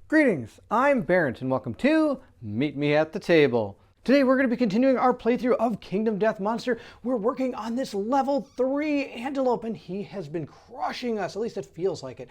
Greetings, I'm Barrett and welcome to Meet Me at the Table. Today we're going to be continuing our playthrough of Kingdom Death Monster. We're working on this level 3 Antelope and he has been crushing us, at least it feels like it.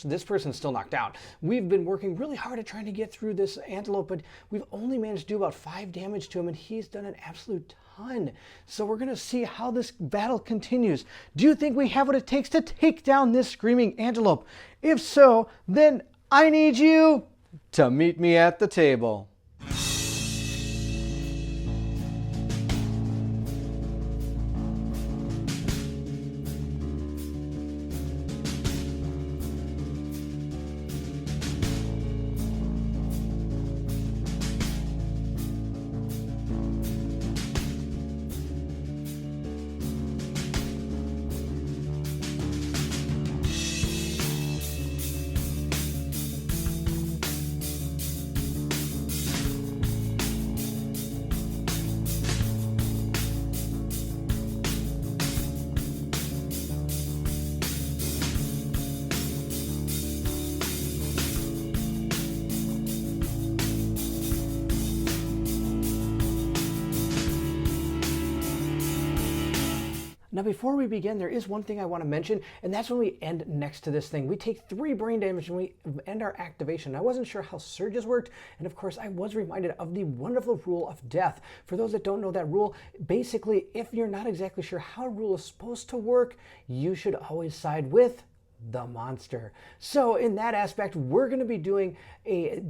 This person's still knocked out. We've been working really hard at trying to get through this Antelope, but we've only managed to do about 5 damage to him and he's done an absolute ton. So we're going to see how this battle continues. Do you think we have what it takes to take down this screaming Antelope? If so, then I need you to meet me at the table. Now before we begin, there is one thing I want to mention, and that's when we end next to this thing. We take 3 brain damage and we end our activation. I wasn't sure how surges worked, and of course I was reminded of the wonderful rule of death. For those that don't know that rule, basically if you're not exactly sure how a rule is supposed to work, you should always side with the monster. So in that aspect, we're going to be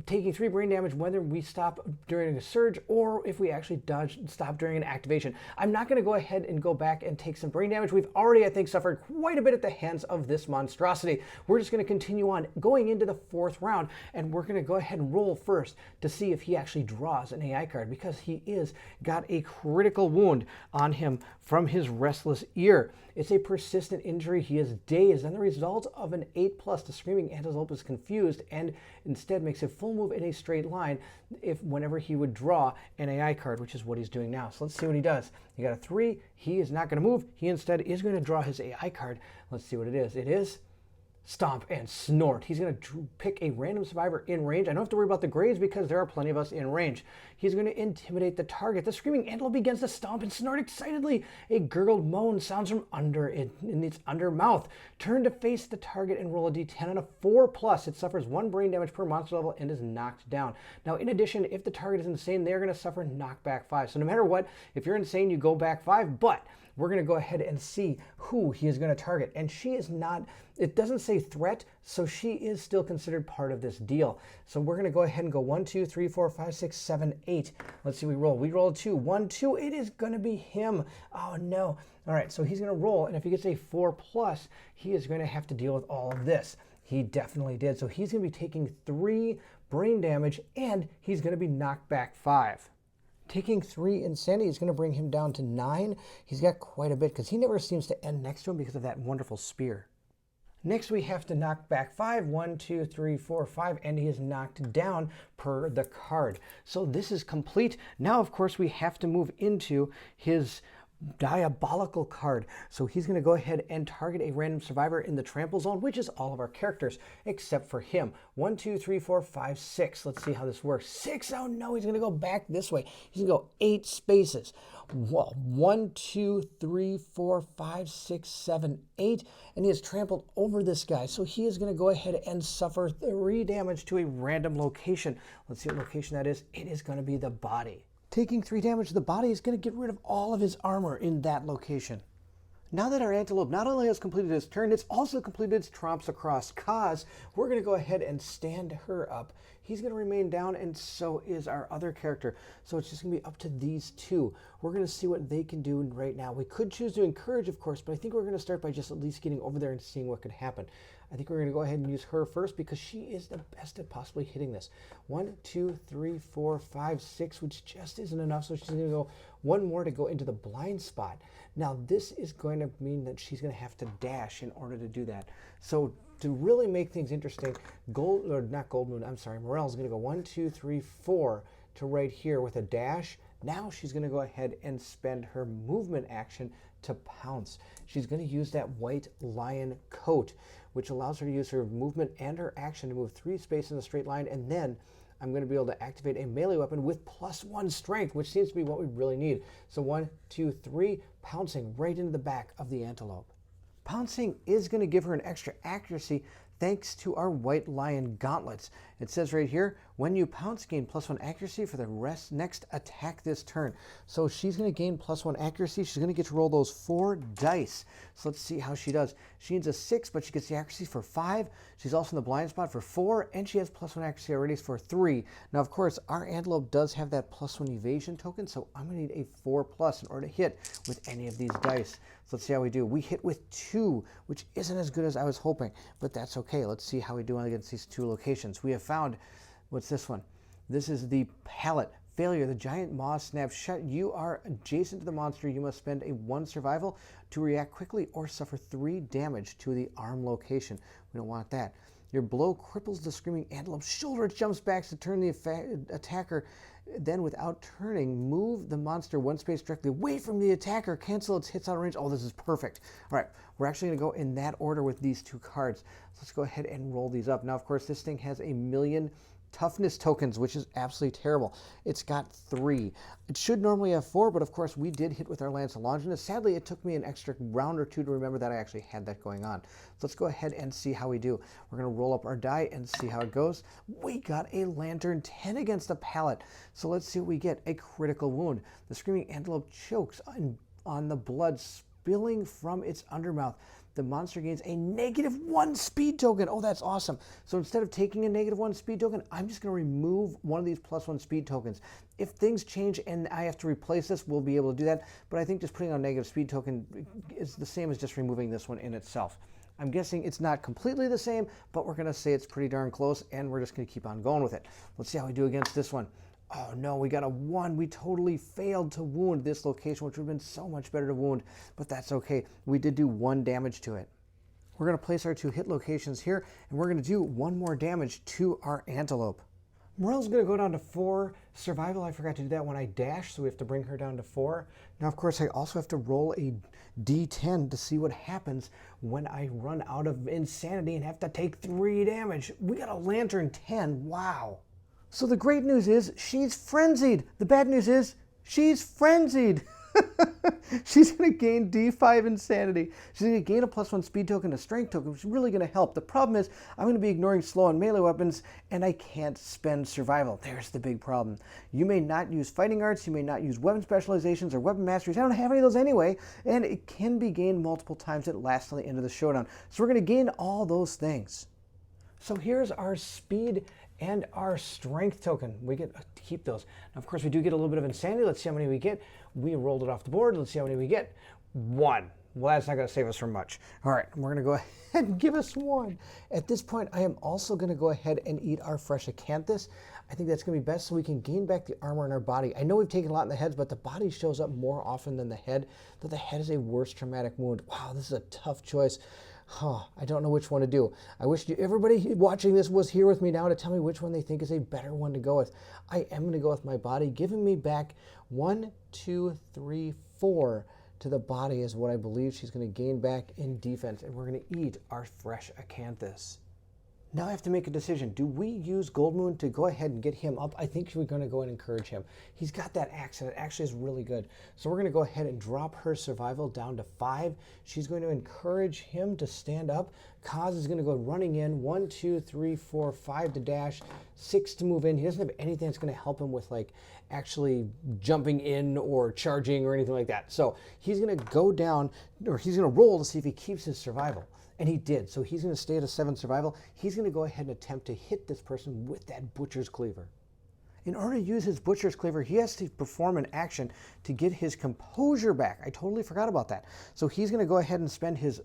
taking 3 brain damage whether we stop during a surge or if we actually stop during an activation. I'm not going to go ahead and go back and take some brain damage. We've already, I think, suffered quite a bit at the hands of this monstrosity. We're just going to continue on going into the 4th round, and we're going to go ahead and roll first to see if he actually draws an AI card, because he is got a critical wound on him from his restless ear. It's a persistent injury. He is dazed, and the result of an 8+, the screaming Antelope is confused and instead makes a full move in a straight line whenever he would draw an AI card, which is what he's doing now. So let's see what he does. He got a 3. He is not going to move. He instead is going to draw his AI card. Let's see what it is. It is Stomp and Snort. He's going to pick a random survivor in range. I don't have to worry about the graves because there are plenty of us in range. He's going to intimidate the target. The screaming Antelope begins to stomp and snort excitedly. A gurgled moan sounds from under it in its under mouth. Turn to face the target and roll a d10 on a 4+. It suffers 1 brain damage per monster level and is knocked down. Now, in addition, if the target is insane, they're going to suffer knockback 5. So no matter what, if you're insane, you go back 5, but we're going to go ahead and see who he is going to target. And she is not, it doesn't say threat, so she is still considered part of this deal. So we're going to go ahead and go 1, 2, 3, 4, 5, 6, 7, 8. Let's see, we roll. We roll a 2. 1, 2. It is going to be him. Oh, no. All right, so he's going to roll, and if he gets a 4+, he is going to have to deal with all of this. He definitely did. So he's going to be taking 3 brain damage, and he's going to be knocked back 5. Taking 3 insanity is going to bring him down to 9. He's got quite a bit because he never seems to end next to him because of that wonderful spear. Next, we have to knock back 5. 1, 2, 3, 4, 5, and he is knocked down per the card. So this is complete. Now, of course, we have to move into his diabolical card. So he's going to go ahead and target a random survivor in the trample zone, which is all of our characters except for him. 1, 2, 3, 4, 5, 6. Let's see how this works. 6. Oh no, he's going to go back this way. He's going to go 8 spaces. 1, 2, 3, 4, 5, 6, 7, 8, and he has trampled over this guy. So he is going to go ahead and suffer 3 damage to a random location. Let's see what location that is. It is going to be the body. Taking 3 damage to the body is going to get rid of all of his armor in that location. Now that our Antelope not only has completed its turn, it's also completed its tromps across cause. We're going to go ahead and stand her up. He's going to remain down, and so is our other character. So it's just going to be up to these 2. We're going to see what they can do right now. We could choose to encourage, of course, but I think we're going to start by just at least getting over there and seeing what could happen. I think we're going to go ahead and use her first because she is the best at possibly hitting this. 1, 2, 3, 4, 5, 6, which just isn't enough. So she's going to go 1 more to go into the blind spot. Now this is going to mean that she's going to have to dash in order to do that. So to really make things interesting, Morel's going to go 1, 2, 3, 4 to right here with a dash. Now she's going to go ahead and spend her movement action to pounce. She's going to use that white lion coat. which allows her to use her movement and her action to move 3 spaces in a straight line, and then I'm going to be able to activate a melee weapon with +1 strength, which seems to be what we really need. So 1, 2, 3, pouncing right into the back of the Antelope. Pouncing is going to give her an extra accuracy thanks to our White Lion gauntlets. It says right here, when you pounce, gain +1 accuracy for the next attack this turn. So she's going to gain +1 accuracy. She's going to get to roll those 4 dice. So let's see how she does. She needs a 6, but she gets the accuracy for 5. She's also in the blind spot for 4, and she has +1 accuracy already for 3. Now, of course, our Antelope does have that +1 evasion token, so I'm going to need a 4+ in order to hit with any of these dice. So let's see how we do. We hit with 2, which isn't as good as I was hoping, but that's okay. Let's see how we do against these 2 locations. We have found, what's this one? This is the pallet. Failure. The giant maw snaps shut. You are adjacent to the monster. You must spend a 1 survival to react quickly or suffer 3 damage to the arm location. We don't want that. Your blow cripples the screaming Antelope's shoulder. It jumps back to turn the attacker. Then, without turning, move the monster 1 space directly away from the attacker. Cancel its hits out of range. Oh, this is perfect. All right, we're actually going to go in that order with these 2 cards. So let's go ahead and roll these up. Now, of course, this thing has 1,000,000 toughness tokens, which is absolutely terrible. It's got 3. It should normally have 4, but of course we did hit with our Lance of Longinus. Sadly, it took me an extra round or 2 to remember that I actually had that going on. So let's go ahead and see how we do. We're going to roll up our die and see how it goes. We got a Lantern 10 against the pallet. So let's see what we get. A critical wound. The screaming Antelope chokes on the blood spilling from its undermouth. The monster gains a -1 speed token. Oh, that's awesome. So instead of taking a -1 speed token, I'm just going to remove one of these +1 speed tokens. If things change and I have to replace this, we'll be able to do that. But I think just putting on a negative speed token is the same as just removing this one in itself. I'm guessing it's not completely the same, but we're going to say it's pretty darn close, and we're just going to keep on going with it. Let's see how we do against this one. Oh no, we got a 1. We totally failed to wound this location, which would have been so much better to wound, but that's okay. We did do 1 damage to it. We're going to place our 2 hit locations here, and we're going to do 1 more damage to our Antelope. Morel's going to go down to 4 survival. I forgot to do that when I dashed, so we have to bring her down to 4. Now, of course, I also have to roll a D10 to see what happens when I run out of insanity and have to take 3 damage. We got a Lantern 10. Wow. So the great news is she's frenzied. The bad news is she's frenzied. She's going to gain D5 insanity. She's going to gain a +1 speed token, a strength token, which is really going to help. The problem is I'm going to be ignoring slow and melee weapons, and I can't spend survival. There's the big problem. You may not use fighting arts, you may not use weapon specializations or weapon masteries. I don't have any of those anyway, and it can be gained multiple times at last till the end of the showdown. So we're going to gain all those things. So here's our speed and our strength token. We get to keep those. Now, of course, we do get a little bit of insanity. Let's see how many we get. We rolled it off the board. Let's see how many we get. 1. Well, that's not going to save us from much. All right, we're going to go ahead and give us 1. At this point, I am also going to go ahead and eat our fresh acanthus. I think that's going to be best so we can gain back the armor in our body. I know we've taken a lot in the heads, but the body shows up more often than the head, though the head is a worse traumatic wound. Wow, this is a tough choice. I don't know which one to do. I wish everybody watching this was here with me now to tell me which one they think is a better one to go with. I am going to go with my body. Giving me back 1, 2, 3, 4 to the body is what I believe she's going to gain back in defense. And we're going to eat our fresh acanthus. Now I have to make a decision. Do we use Gold Moon to go ahead and get him up? I think we're going to go and encourage him. He's got that axe, and it actually is really good. So we're going to go ahead and drop her survival down to 5. She's going to encourage him to stand up. Kaz is going to go running in. 1, 2, 3, 4, 5 to dash, 6 to move in. He doesn't have anything that's going to help him with like actually jumping in or charging or anything like that. So he's going to go down, or he's going to roll to see if he keeps his survival. And he did. So he's going to stay at a 7 survival. He's going to go ahead and attempt to hit this person with that Butcher's Cleaver. In order to use his Butcher's Cleaver, he has to perform an action to get his composure back. I totally forgot about that. So he's going to go ahead and spend his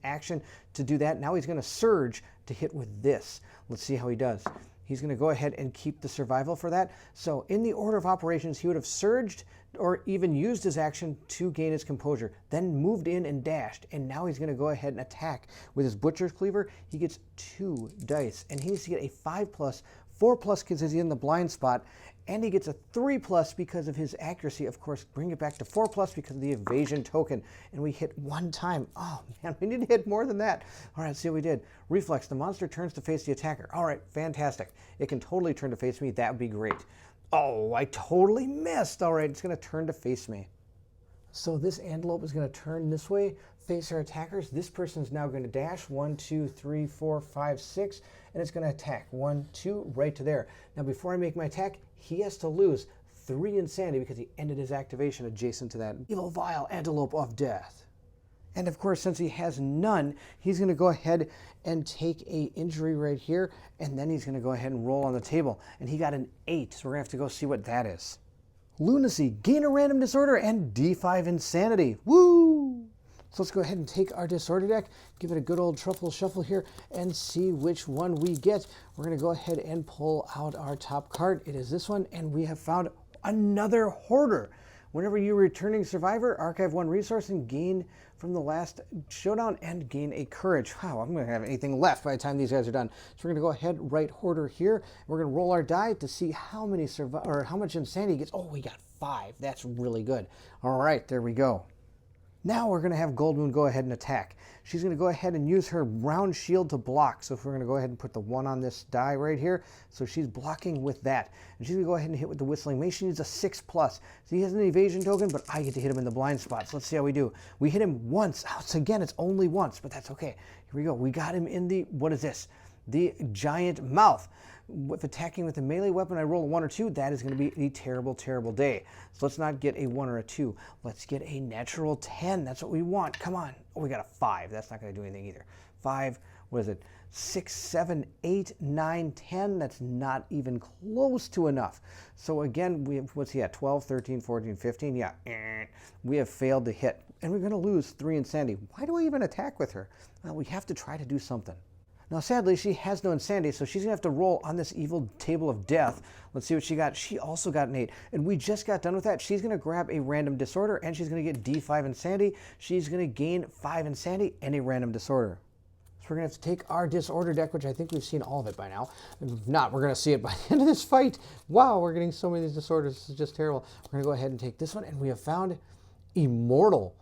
action to do that. Now he's going to surge to hit with this. Let's see how he does. He's going to go ahead and keep the survival for that. So in the order of operations, he would have surged or even used his action to gain his composure, then moved in and dashed, and now he's going to go ahead and attack with his Butcher's Cleaver. He gets 2 dice, and he needs to get a 5+ 4+ because he's in the blind spot, and he gets a 3+ because of his accuracy. Of course, bring it back to 4+ because of the evasion token. And we hit 1 time. Oh man, we need to hit more than that. All right, let's see what we did. Reflex, the monster turns to face the attacker. All right, fantastic. It can totally turn to face me. That would be great. Oh, I totally missed. All right, it's going to turn to face me. So this antelope is going to turn this way, face our attackers. This person is now going to dash 1, 2, 3, 4, 5, 6, and it's going to attack 1, 2, right to there. Now, before I make my attack, he has to lose 3 insanity because he ended his activation adjacent to that evil, vile antelope of death. And of course, since he has none, he's going to go ahead and take a injury right here, and then he's going to go ahead and roll on the table. And he got an 8, so we're going to have to go see what that is. Lunacy, gain a random disorder, and D5 insanity. Woo! So let's go ahead and take our disorder deck, give it a good old truffle shuffle here, and see which one we get. We're going to go ahead and pull out our top card. It is this one, and we have found another hoarder. Whenever you're returning survivor, archive 1 resource and gain from the last showdown and gain a courage. Wow, I'm going to have anything left by the time these guys are done. So we're going to go ahead, write hoarder here. We're going to roll our die to see how many how much insanity he gets. Oh, we got 5. That's really good. All right, there we go. Now we're going to have Gold Moon go ahead and attack. She's going to go ahead and use her round shield to block. So if we're going to go ahead and put the 1 on this die right here. So she's blocking with that. And she's going to go ahead and hit with the Whistling Mace. She needs a 6+. So he has an evasion token, but I get to hit him in the blind spot. So let's see how we do. We hit him once. So again, it's only once, but that's okay. Here we go. We got him in the, what is this? The giant mouth. If attacking with a melee weapon, I roll a 1 or 2, that is going to be a terrible, terrible day. So let's not get a 1 or a 2. Let's get a natural 10. That's what we want. Come on. Oh, we got a 5. That's not going to do anything either. 5, what is it? 6, 7, 8, 9, 10. That's not even close to enough. So again, we have, what's he at? 12, 13, 14, 15. Yeah, we have failed to hit. And we're going to lose 3 insanity. Why do I even attack with her? Well, we have to try to do something. Now, sadly, she has no insanity, so she's going to have to roll on this evil table of death. Let's see what she got. She also got an 8, and we just got done with that. She's going to grab a random disorder, and she's going to get D5 insanity. She's going to gain 5 insanity and a random disorder. So we're going to have to take our disorder deck, which I think we've seen all of it by now. If not, we're going to see it by the end of this fight. Wow, we're getting so many of these disorders. This is just terrible. We're going to go ahead and take this one, and we have found Immortal.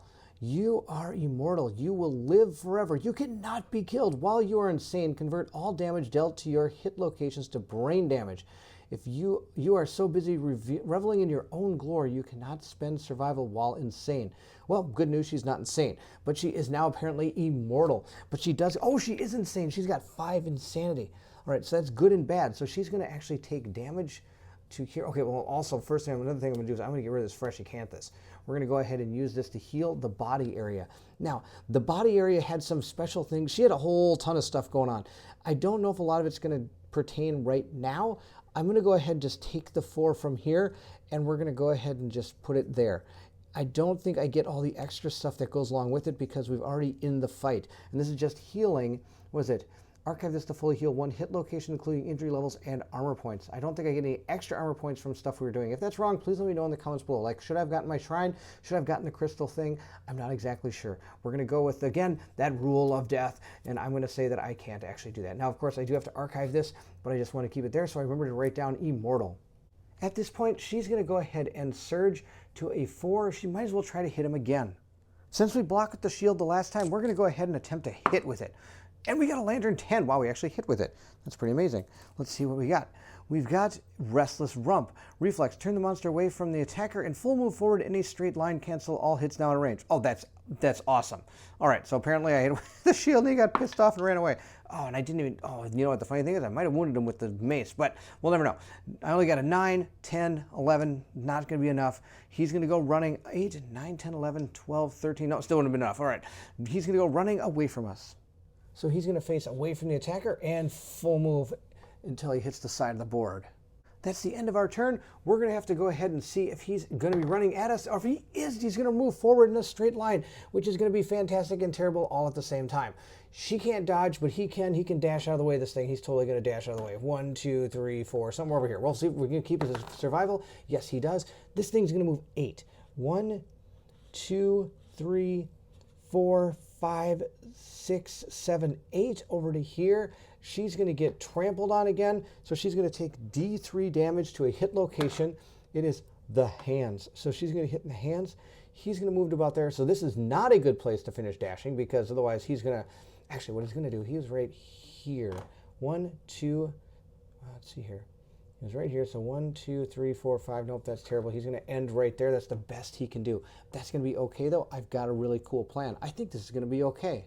You are immortal. You will live forever. You cannot be killed. While you are insane, convert all damage dealt to your hit locations to brain damage. If you are so busy reveling in your own glory, you cannot spend survival while insane. Well, good news, she's not insane. But she is now apparently immortal. But she does, oh, she is insane. She's got 5 insanity. All right, so that's good and bad. So she's going to actually take damage to here. Okay, well, also, first thing, another thing I'm going to do is I'm going to get rid of this Fresh Acanthus. We're going to go ahead and use this to heal the body area. Now, the body area had some special things. She had a whole ton of stuff going on. I don't know if a lot of it's going to pertain right now. I'm going to go ahead and just take the 4 from here, and we're going to go ahead and just put it there. I don't think I get all the extra stuff that goes along with it because we've already in the fight. And this is just healing, what is it? Archive this to fully heal 1 hit location, including injury levels and armor points. I don't think I get any extra armor points from stuff we were doing. If that's wrong, please let me know in the comments below. Like, should I have gotten my shrine? Should I have gotten the crystal thing? I'm not exactly sure. We're going to go with, again, that rule of death, and I'm going to say that I can't actually do that. Now, of course, I do have to archive this, but I just want to keep it there, so I remember to write down Immortal. At this point, she's going to go ahead and surge to a 4. She might as well try to hit him again. Since we blocked with the shield the last time, we're going to go ahead and attempt to hit with it. And we got a Lantern 10. Wow, we actually hit with it. That's pretty amazing. Let's see what we got. We've got Restless Rump. Reflex, turn the monster away from the attacker and full move forward in a straight line, cancel all hits now in range. Oh, that's awesome. All right, so apparently I hit with the shield and he got pissed off and ran away. Oh, and I didn't even, oh, you know what the funny thing is? I might have wounded him with the mace, but we'll never know. I only got a 9, 10, 11, not going to be enough. He's going to go running 8, 9, 10, 11, 12, 13. No, still wouldn't have been enough. All right, he's going to go running away from us. So he's going to face away from the attacker and full move until he hits the side of the board. That's the end of our turn. We're going to have to go ahead and see if he's going to be running at us, or if he is, he's going to move forward in a straight line, which is going to be fantastic and terrible all at the same time. She can't dodge, but he can. He can dash out of the way of this thing. He's totally going to dash out of the way. 1, 2, 3, 4, somewhere over here. We'll see if we can keep his survival. Yes, he does. This thing's going to move 8. 1, 2, 3, 4, 5, 6, 7, 8 over to here. she's going to get trampled on again. So she's going to take D3 damage to a hit location. It is the hands. So she's going to hit in the hands. He's going to move to about there. So this is not a good place to finish dashing, because otherwise he's going to, actually what he's going to do, he was right here. 1, 2, let's see here. He was right here, so 1, 2, 3, 4, 5. Nope, that's terrible. He's going to end right there. That's the best he can do. That's going to be okay, though. I've got a really cool plan. I think this is going to be okay.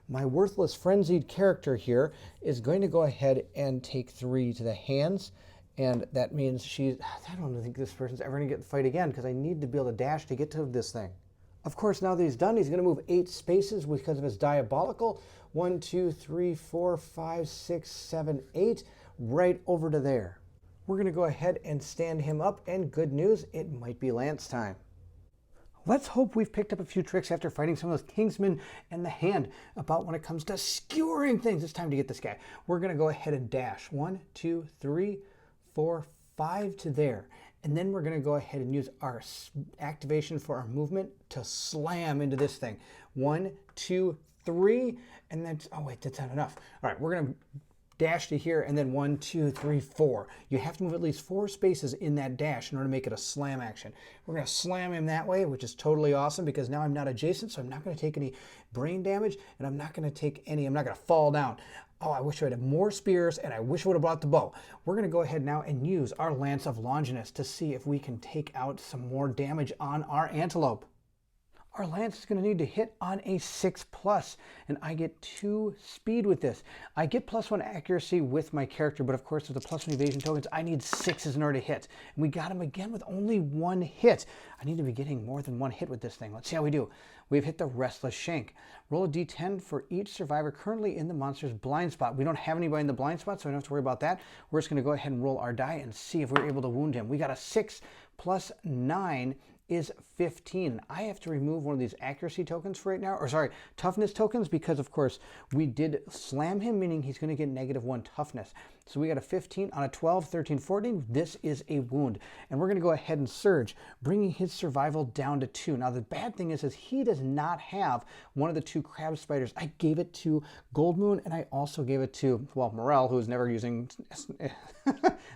My worthless frenzied character here is going to go ahead and take 3 to the hands, and that means I don't think this person's ever going to get the fight again, because I need to be able to dash to get to this thing. Of course, now that he's done, he's going to move 8 spaces because of his diabolical. 1, 2, 3, 4, 5, 6, 7, 8, right over to there. We're going to go ahead and stand him up, and good news, it might be Lance time. Let's hope we've picked up a few tricks after fighting some of those Kingsmen and the hand about when it comes to skewering things. It's time to get this guy. We're going to go ahead and dash. 1, 2, 3, 4, 5 to there. And then we're going to go ahead and use our activation for our movement to slam into this thing. 1, 2, 3, and that's, oh wait, that's not enough. All right, we're going to dash to here, and then 1, 2, 3, 4. You have to move at least 4 spaces in that dash in order to make it a slam action. We're going to slam him that way, which is totally awesome, because now I'm not adjacent, so I'm not going to take any brain damage, and I'm not going to fall down. Oh, I wish I had more spears, and I wish I would have brought the bow. We're going to go ahead now and use our Lance of Longinus to see if we can take out some more damage on our Antelope. Our Lance is going to need to hit on a 6+, and I get 2 speed with this. I get +1 accuracy with my character, but of course with the +1 evasion tokens, I need 6s in order to hit. And we got him again with only 1 hit. I need to be getting more than 1 hit with this thing. Let's see how we do. We've hit the Restless Shank. Roll a d10 for each survivor currently in the monster's blind spot. We don't have anybody in the blind spot, so we don't have to worry about that. We're just going to go ahead and roll our die and see if we're able to wound him. We got a 6 plus 9 is 15. I have to remove one of these accuracy tokens for right now, or sorry, toughness tokens, because of course we did slam him, meaning he's going to get -1 toughness. So we got a 15 on a 12, 13, 14. This is a wound, and we're going to go ahead and surge, bringing his survival down to 2. Now the bad thing is he does not have one of the 2 crab spiders. I gave it to Gold Moon, and I also gave it to, well, Morel, who is never using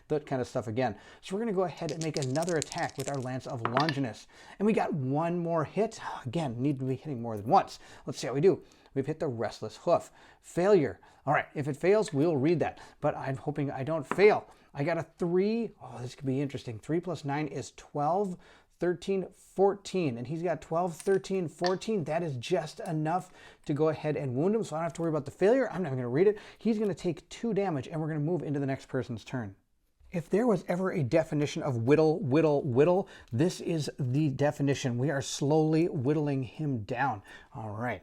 that kind of stuff again. So we're going to go ahead and make another attack with our Lance of Longinus, and we got 1 more hit. Again, need to be hitting more than once. Let's see how we do. We've hit the Restless Hoof. Failure. All right, if it fails, we'll read that, but I'm hoping I don't fail. I got a 3. Oh, this could be interesting. 3 plus 9 is 12, 13, 14, and he's got 12, 13, 14. That is just enough to go ahead and wound him, so I don't have to worry about the failure. I'm not even going to read it. He's going to take 2 damage, and we're going to move into the next person's turn. If there was ever a definition of whittle, whittle, whittle, this is the definition. We are slowly whittling him down. All right.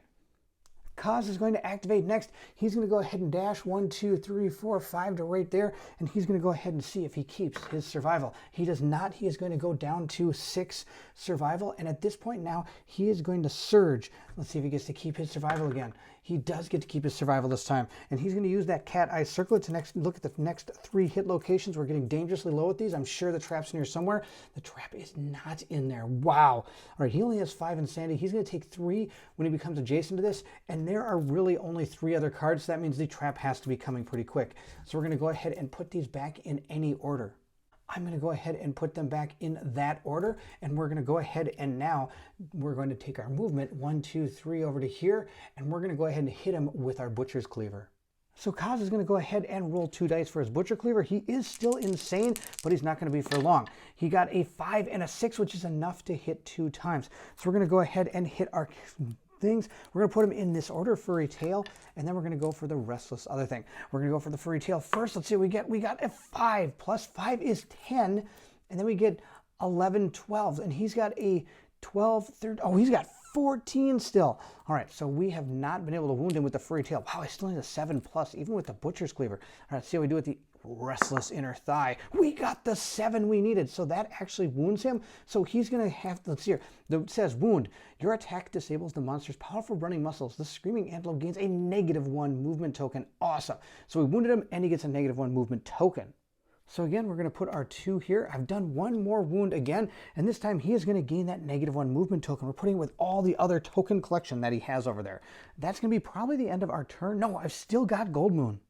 Kaz is going to activate next. He's going to go ahead and dash 1, 2, 3, 4, 5 to right there, and he's going to go ahead and see if he keeps his survival. He does not. He is going to go down to 6 survival, and at this point now, he is going to surge. Let's see if he gets to keep his survival again. He does get to keep his survival this time, and he's going to use that cat eye circlet to look at the next 3 hit locations. We're getting dangerously low at these. I'm sure the trap's near somewhere. The trap is not in there. Wow. All right, he only has 5 insanity. He's going to take 3 when he becomes adjacent to this, and there are really only 3 other cards. So that means the trap has to be coming pretty quick. So we're going to go ahead and put these back in any order. I'm going to go ahead and put them back in that order, and we're going to go ahead and now we're going to take our movement 1, 2, 3 over to here, and we're going to go ahead and hit him with our Butcher's Cleaver. So Kaz is going to go ahead and roll 2 dice for his Butcher Cleaver. He is still insane, but he's not going to be for long. He got a 5 and a 6, which is enough to hit 2 times. So we're going to go ahead and hit our things. We're going to put them in this order: Furry Tail, and then we're going to go for the Restless other thing. We're going to go for the Furry Tail first. Let's see what we get. We got a 5 plus 5 is 10, and then we get 11 12s, and he's got a 12 13. Oh, he's got 14 still. All right, so we have not been able to wound him with the Furry Tail. Wow, I still need a 7+, even with the Butcher's Cleaver. All right, let's see how we do with the Restless Inner Thigh. We got the 7 we needed, so that actually wounds him. So he's going to have, let's see here, it says wound. Your attack disables the monster's powerful running muscles. The Screaming Antelope gains a -1 movement token. Awesome. So we wounded him, and he gets a -1 movement token. So again, we're going to put our 2 here. I've done 1 more wound again, and this time he is going to gain that -1 movement token. We're putting it with all the other token collection that he has over there. That's going to be probably the end of our turn. No, I've still got Gold Moon.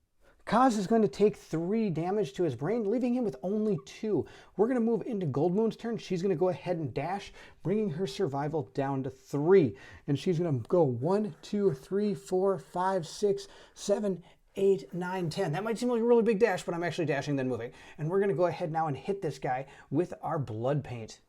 Kaz is going to take 3 damage to his brain, leaving him with only 2. We're going to move into Gold Moon's turn. She's going to go ahead and dash, bringing her survival down to 3. And she's going to go 1, 2, 3, 4, 5, 6, 7, 8, 9, 10. That might seem like a really big dash, but I'm actually dashing then moving. And we're going to go ahead now and hit this guy with our Blood Paint.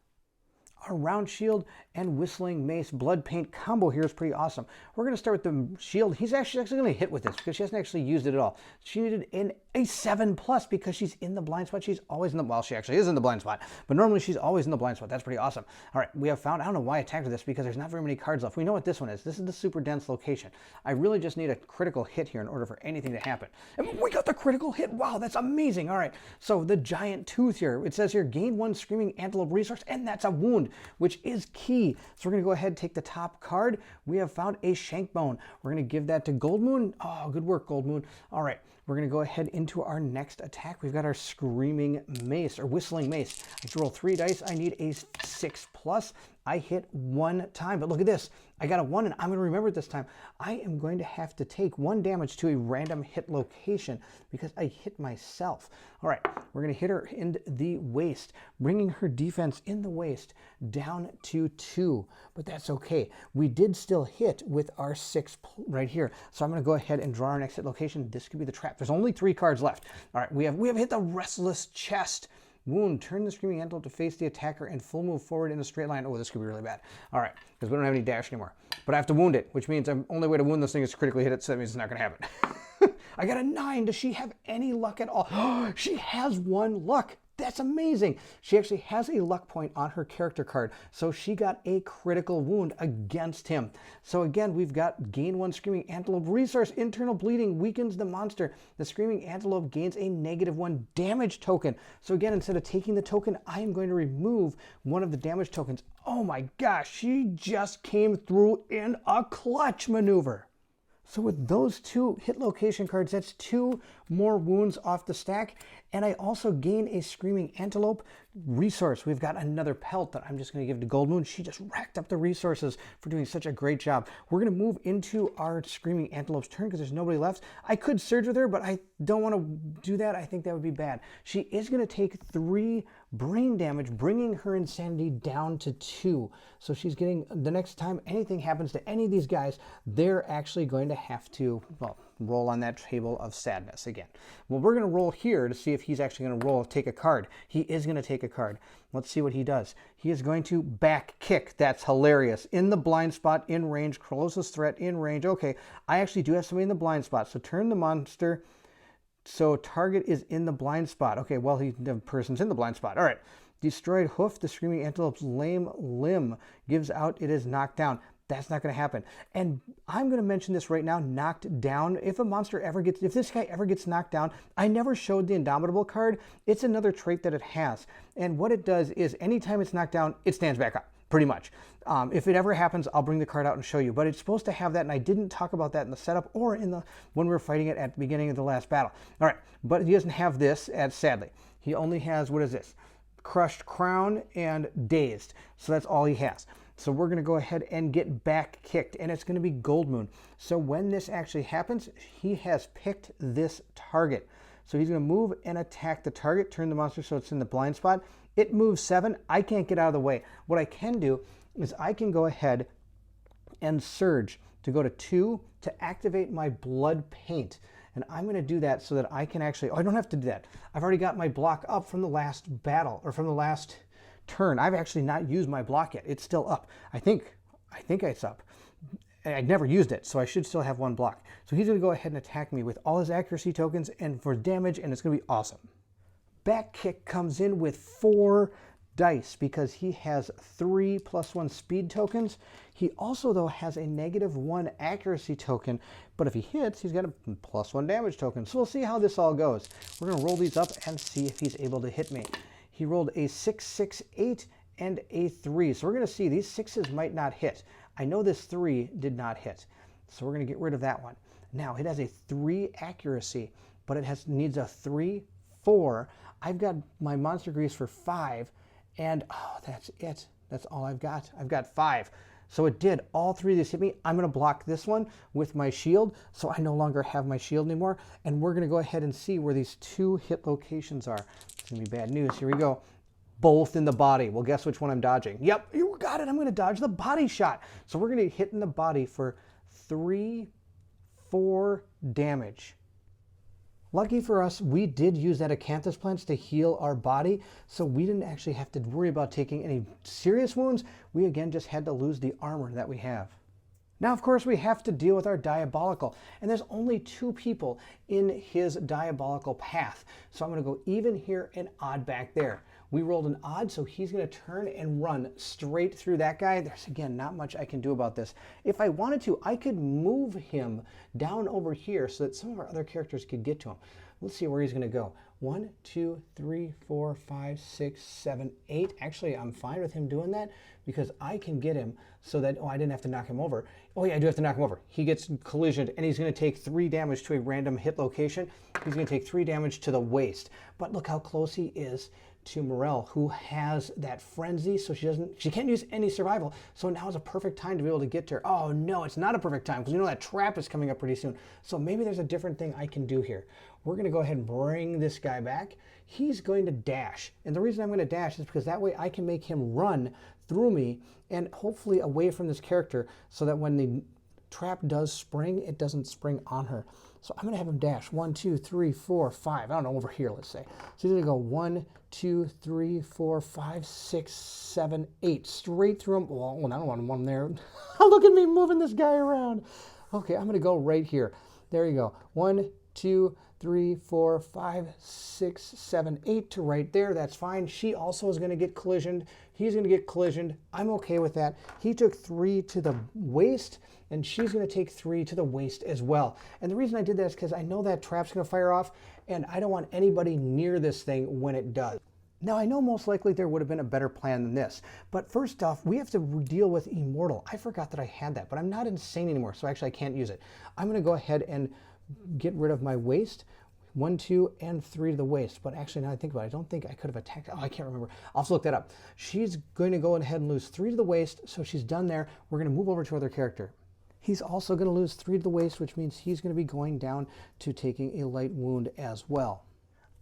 Our Round Shield and Whistling Mace Blood Paint combo here is pretty awesome. We're going to start with the shield. He's actually going to hit with this because she hasn't actually used it at all. She needed a 7+ because she's in the blind spot. She's always in the, well, she actually is in the blind spot, but normally she's always in the blind spot. That's pretty awesome. All right, we have found, I don't know why I attacked with this because there's not very many cards left. We know what this one is. This is the super dense location. I really just need a critical hit here in order for anything to happen. And we got the critical hit. Wow, that's amazing. All right, so the giant tooth here. It says here, gain 1 Screaming Antelope resource, and that's a wound, which is key. So we're going to go ahead and take the top card. We have found a Shank Bone. We're going to give that to Gold Moon. Oh, good work, Gold Moon. All right, we're going to go ahead into our next attack. We've got our Screaming Mace, or Whistling Mace. I have to roll 3 dice. I need a 6+. I hit 1 time, but look at this. I got a 1, and I'm going to remember it this time. I am going to have to take 1 damage to a random hit location because I hit myself. All right, we're going to hit her in the waist, bringing her defense in the waist down to 2, but that's okay. We did still hit with our 6 right here, so I'm going to go ahead and draw our next hit location. This could be the trap. There's only 3 cards left. All right, we have hit the Restless Chest. Wound, turn the Screaming Antelope to face the attacker and full move forward in a straight line. Oh, this could be really bad. All right, because we don't have any dash anymore. But I have to wound it, which means the only way to wound this thing is to critically hit it, so that means it's not going to happen. I got a 9. Does she have any luck at all? She has 1 luck. That's amazing. She actually has a luck point on her character card, so she got a critical wound against him. So again, we've got gain 1 Screaming Antelope resource. Internal bleeding weakens the monster. The Screaming Antelope gains a -1 damage token. So again, instead of taking the token, I am going to remove one of the damage tokens. Oh my gosh, she just came through in a clutch maneuver. So with those 2 hit location cards, that's 2 more wounds off the stack. And I also gain a Screaming Antelope resource. We've got another pelt that I'm just going to give to Gold Moon. She just racked up the resources for doing such a great job. We're going to move into our Screaming Antelope's turn because there's nobody left. I could surge with her, but I don't want to do that. I think that would be bad. She is going to take 3 brain damage, bringing her insanity down to 2. So she's getting, the next time anything happens to any of these guys, they're actually going to have to, well, roll on that table of sadness again. Well, we're going to roll here to see if he's actually going to take a card. He is going to take a card. Let's see what he does. He is going to back kick. That's hilarious. In the blind spot, in range, closest threat, in range. Okay, I actually do have somebody in the blind spot. So turn the monster. So target is in the blind spot. Okay, well, the person's in the blind spot. All right. Destroyed hoof. The Screaming Antelope's lame limb gives out. It is knocked down. That's not going to happen. And I'm going to mention this right now, knocked down. If a monster ever gets, if this guy ever gets knocked down, I never showed the Indomitable card. It's another trait that it has. And what it does is anytime it's knocked down, it stands back up, pretty much. If it ever happens, I'll bring the card out and show you. But it's supposed to have that, and I didn't talk about that in the setup or in the when we were fighting it at the beginning of the last battle. All right, but he doesn't have this, sadly. He only has, what is this? Crushed Crown and Dazed. So that's all he has. So we're going to go ahead and get back kicked, and it's going to be Gold Moon. So when this actually happens, he has picked this target. So he's going to move and attack the target, turn the monster so it's in the blind spot. It moves 7. I can't get out of the way. What I can do is I can go ahead and surge to go to 2 to activate my Blood Paint. And I'm going to do that so that I can actually, oh, I don't have to do that. I've already got my block up from the last battle, or from the last turn. I've actually not used my block yet. It's still up. I think it's up. I'd never used it, so I should still have 1 block. So he's going to go ahead and attack me with all his accuracy tokens and for damage, and it's going to be awesome. Back kick comes in with 4 dice because he has 3 +1 speed tokens. He also, though, has a -1 accuracy token, but if he hits, he's got a +1 damage token. So we'll see how this all goes. We're going to roll these up and see if he's able to hit me. He rolled a 6, 6, 8, and a 3. So we're going to see these 6s might not hit. I know this 3 did not hit. So we're going to get rid of that one. Now, it has a 3 accuracy, but it needs a 3, 4. I've got my Monster Grease for 5, and oh, that's it. That's all I've got. I've got 5. So it did. All three of these hit me. I'm going to block this one with my shield, so I no longer have my shield anymore. And we're going to go ahead and see where these 2 hit locations are. It's going to be bad news. Here we go. Both in the body. Well, guess which one I'm dodging? Yep, you got it. I'm going to dodge the body shot. So we're going to hit in the body for 3, 4 damage. Lucky for us, we did use that acanthus plants to heal our body, so we didn't actually have to worry about taking any serious wounds. We again just had to lose the armor that we have. Now, of course, we have to deal with our diabolical, and there's only 2 people in his diabolical path. So I'm going to go even here and odd back there. We rolled an odd, so he's going to turn and run straight through that guy. There's, again, not much I can do about this. If I wanted to, I could move him down over here so that some of our other characters could get to him. Let's see where he's going to go. 1, 2, 3, 4, 5, 6, 7, 8. Actually, I'm fine with him doing that because I can get him so that, oh, I didn't have to knock him over. Oh, yeah, I do have to knock him over. He gets collisioned, and he's going to take 3 damage to a random hit location. He's going to take 3 damage to the waist. But look how close he is to Morel, who has that frenzy, so she can't use any survival. So now is a perfect time to be able to get to her. Oh no, it's not a perfect time because you know that trap is coming up pretty soon. So maybe there's a different thing I can do here. We're going to go ahead and bring this guy back. He's going to dash, and the reason I'm going to dash is because that way I can make him run through me and hopefully away from this character so that when the trap does spring, it doesn't spring on her. So I'm going to have him dash 1, 2, 3, 4, 5. I don't know, over here, let's say. So he's going to go 1, 2, 3, 4, 5, 6, 7, 8. Straight through him. Well, I don't want him there. Look at me moving this guy around. Okay, I'm going to go right here. There you go. 1, 2, 3, 4, 5, 6, 7, 8 to right there. That's fine. She also is going to get collisioned. He's going to get collisioned. I'm okay with that. He took 3 to the waist, and she's going to take 3 to the waist as well. And the reason I did that is because I know that trap's going to fire off, and I don't want anybody near this thing when it does. Now, I know most likely there would have been a better plan than this, but first off, we have to deal with Immortal. I forgot that I had that, but I'm not insane anymore, so actually I can't use it. I'm going to go ahead and get rid of my waist. 1, 2, and 3 to the waist. But actually, now I think about it, I don't think I could have attacked. Oh, I can't remember. I'll have to look that up. She's going to go ahead and lose 3 to the waist, so she's done there. We're going to move over to other character. He's also going to lose 3 to the waist, which means he's going to be going down to taking a light wound as well.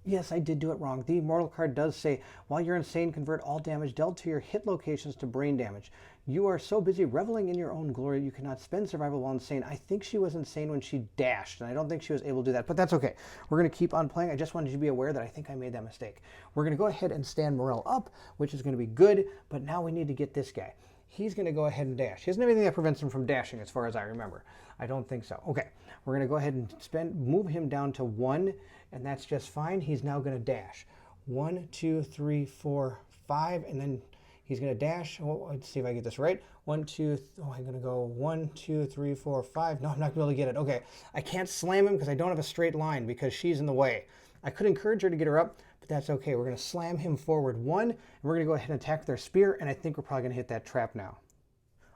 Yes, I did do it wrong. The Immortal card does say, while you're insane, convert all damage dealt to your hit locations to brain damage. You are so busy reveling in your own glory, you cannot spend survival while insane. I think she was insane when she dashed, and I don't think she was able to do that, but that's okay. We're going to keep on playing. I just wanted you to be aware that I think I made that mistake. We're going to go ahead and stand Morel up, which is going to be good, but now we need to get this guy. He's going to go ahead and dash. He doesn't have anything that prevents him from dashing, as far as I remember. I don't think so. Okay, we're going to go ahead and move him down to 1, and that's just fine. He's now going to dash. 1, 2, 3, 4, 5, and then he's going to dash. Oh, let's see if I get this right. 1, 2, I'm going to go 1, 2, 3, 4, 5. No, I'm not going to be able to get it. Okay, I can't slam him because I don't have a straight line because she's in the way. I could encourage her to get her up, but that's okay. We're going to slam him forward 1, and we're going to go ahead and attack their spear, and I think we're probably going to hit that trap now.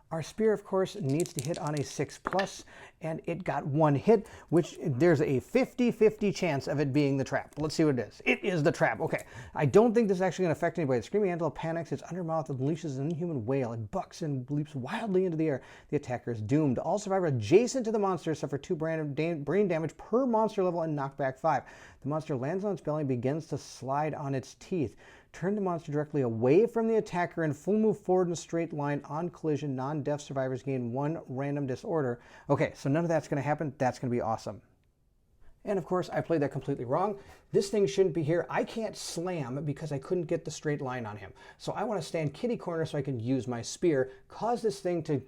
Our spear, of course, needs to hit on a 6+, and it got 1 hit, which there's a 50-50 chance of it being the trap. Let's see what it is. It is the trap. Okay. I don't think this is actually going to affect anybody. The screaming antelope panics. Its undermouth unleashes an inhuman wail. It bucks and leaps wildly into the air. The attacker is doomed. All survivors adjacent to the monster suffer 2 brain damage per monster level and knockback 5. The monster lands on its belly and begins to slide on its teeth. Turn the monster directly away from the attacker and full move forward in a straight line. On collision, non-deaf survivors gain 1 random disorder. Okay, so none of that's going to happen. That's going to be awesome. And of course, I played that completely wrong. This thing shouldn't be here. I can't slam because I couldn't get the straight line on him. So I want to stand kitty corner so I can use my spear, cause this thing to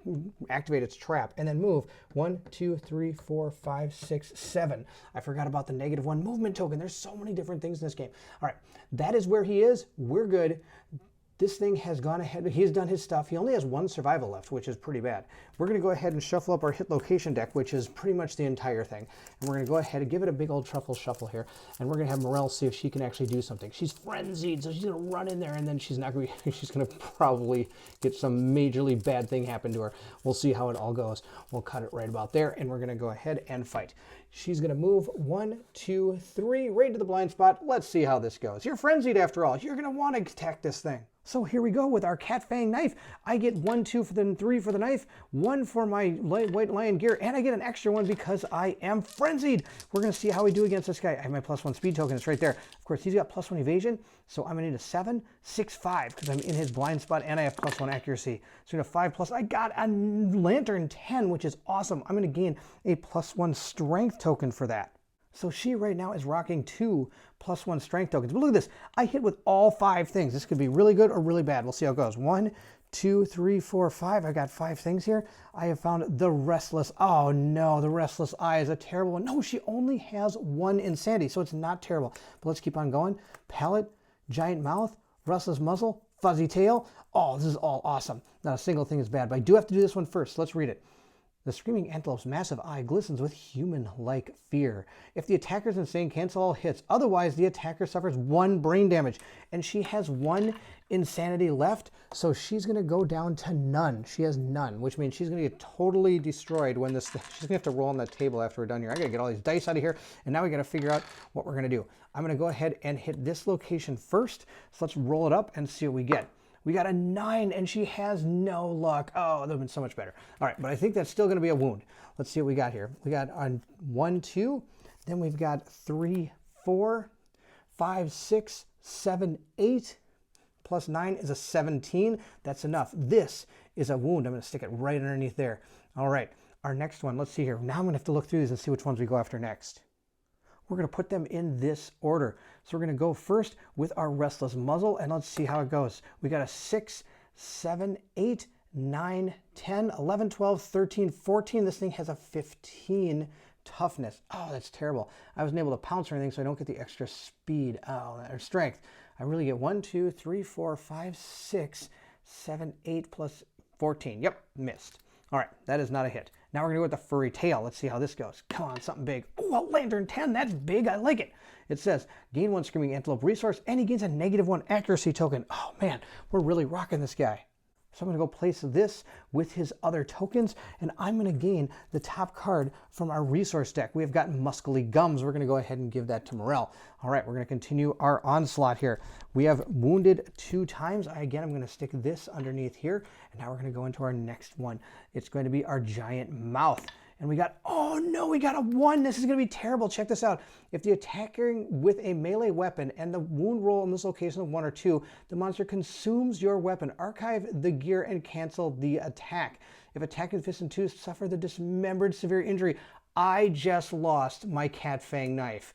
activate its trap, and then move 1, 2, 3, 4, 5, 6, 7. I forgot about the -1 movement token. There's so many different things in this game. All right, that is where he is. We're good. This thing has gone ahead. He's done his stuff. He only has 1 survival left, which is pretty bad. We're going to go ahead and shuffle up our hit location deck, which is pretty much the entire thing. And we're going to go ahead and give it a big old truffle shuffle here. And we're going to have Morel see if she can actually do something. She's frenzied, so she's going to run in there, and then she's not going to she's going to probably get some majorly bad thing happen to her. We'll see how it all goes. We'll cut it right about there, and we're going to go ahead and fight. She's going to move 1, 2, 3 right to the blind spot. Let's see how this goes. You're frenzied after all. You're going to want to attack this thing. So here we go with our cat fang knife. I get 1, 2 for the 3 for the knife, 1 for my white lion gear, and I get an extra 1 because I am frenzied. We're going to see how we do against this guy. I have my +1 speed token. It's right there. Of course, he's got +1 evasion, so I'm going to need a 7, 6, 5 because I'm in his blind spot and I have +1 accuracy. So in a 5+, I got a lantern 10, which is awesome. I'm going to gain a +1 strength token for that. So she right now is rocking 2 +1 strength tokens. But look at this. I hit with all 5 things. This could be really good or really bad. We'll see how it goes. 1, 2, 3, 4, 5. I got 5 things here. I have found the Restless. Oh no, the Restless Eye is a terrible one. No, she only has 1 insanity, so it's not terrible. But let's keep on going. Palate, giant mouth, restless muzzle, fuzzy tail. Oh, this is all awesome. Not a single thing is bad, but I do have to do this one first. Let's read it. The screaming antelope's massive eye glistens with human-like fear. If the attacker's insane, cancel all hits. Otherwise, the attacker suffers 1 brain damage. And she has 1 insanity left, so she's going to go down to none. She has none, which means she's going to get totally destroyed when this... She's going to have to roll on that table after we're done here. I got to get all these dice out of here, and now we got to figure out what we're going to do. I'm going to go ahead and hit this location first. So let's roll it up and see what we get. We got a 9, and she has no luck. Oh, that would have been so much better. All right, but I think that's still going to be a wound. Let's see what we got here. We got on 1, 2. Then we've got 3, 4, 5, 6, 7, 8. Plus 9 is a 17. That's enough. This is a wound. I'm going to stick it right underneath there. All right, our next one. Let's see here. Now I'm going to have to look through these and see which ones we go after next. We're going to put them in this order. So we're going to go first with our restless muzzle, and let's see how it goes. We got a 6, 7, 8, 9, 10, 11, 12, 13, 14. This thing has a 15 toughness. Oh, that's terrible. I wasn't able to pounce or anything, so I don't get the extra speed or strength. I really get 1, 2, 3, 4, 5, 6, 7, 8 plus 14. Yep, missed. All right, that is not a hit. Now we're going to go with the furry tail. Let's see how this goes. Come on, something big. Oh, a lantern 10. That's big. I like it. It says, gain 1 screaming antelope resource, and he gains a -1 accuracy token. Oh, man, we're really rocking this guy. So I'm going to go place this with his other tokens, and I'm going to gain the top card from our resource deck. We have got Muscly Gums. We're going to go ahead and give that to Morel. All right, we're going to continue our onslaught here. We have wounded 2 times. Again, I'm going to stick this underneath here, and now we're going to go into our next one. It's going to be our giant mouth. And we got, oh no, we got a 1. This is going to be terrible. Check this out. If the attacker with a melee weapon and the wound roll in this location of 1 or 2, the monster consumes your weapon. Archive the gear and cancel the attack. If attacking fist and 2 suffer the dismembered severe injury. I just lost my cat fang knife.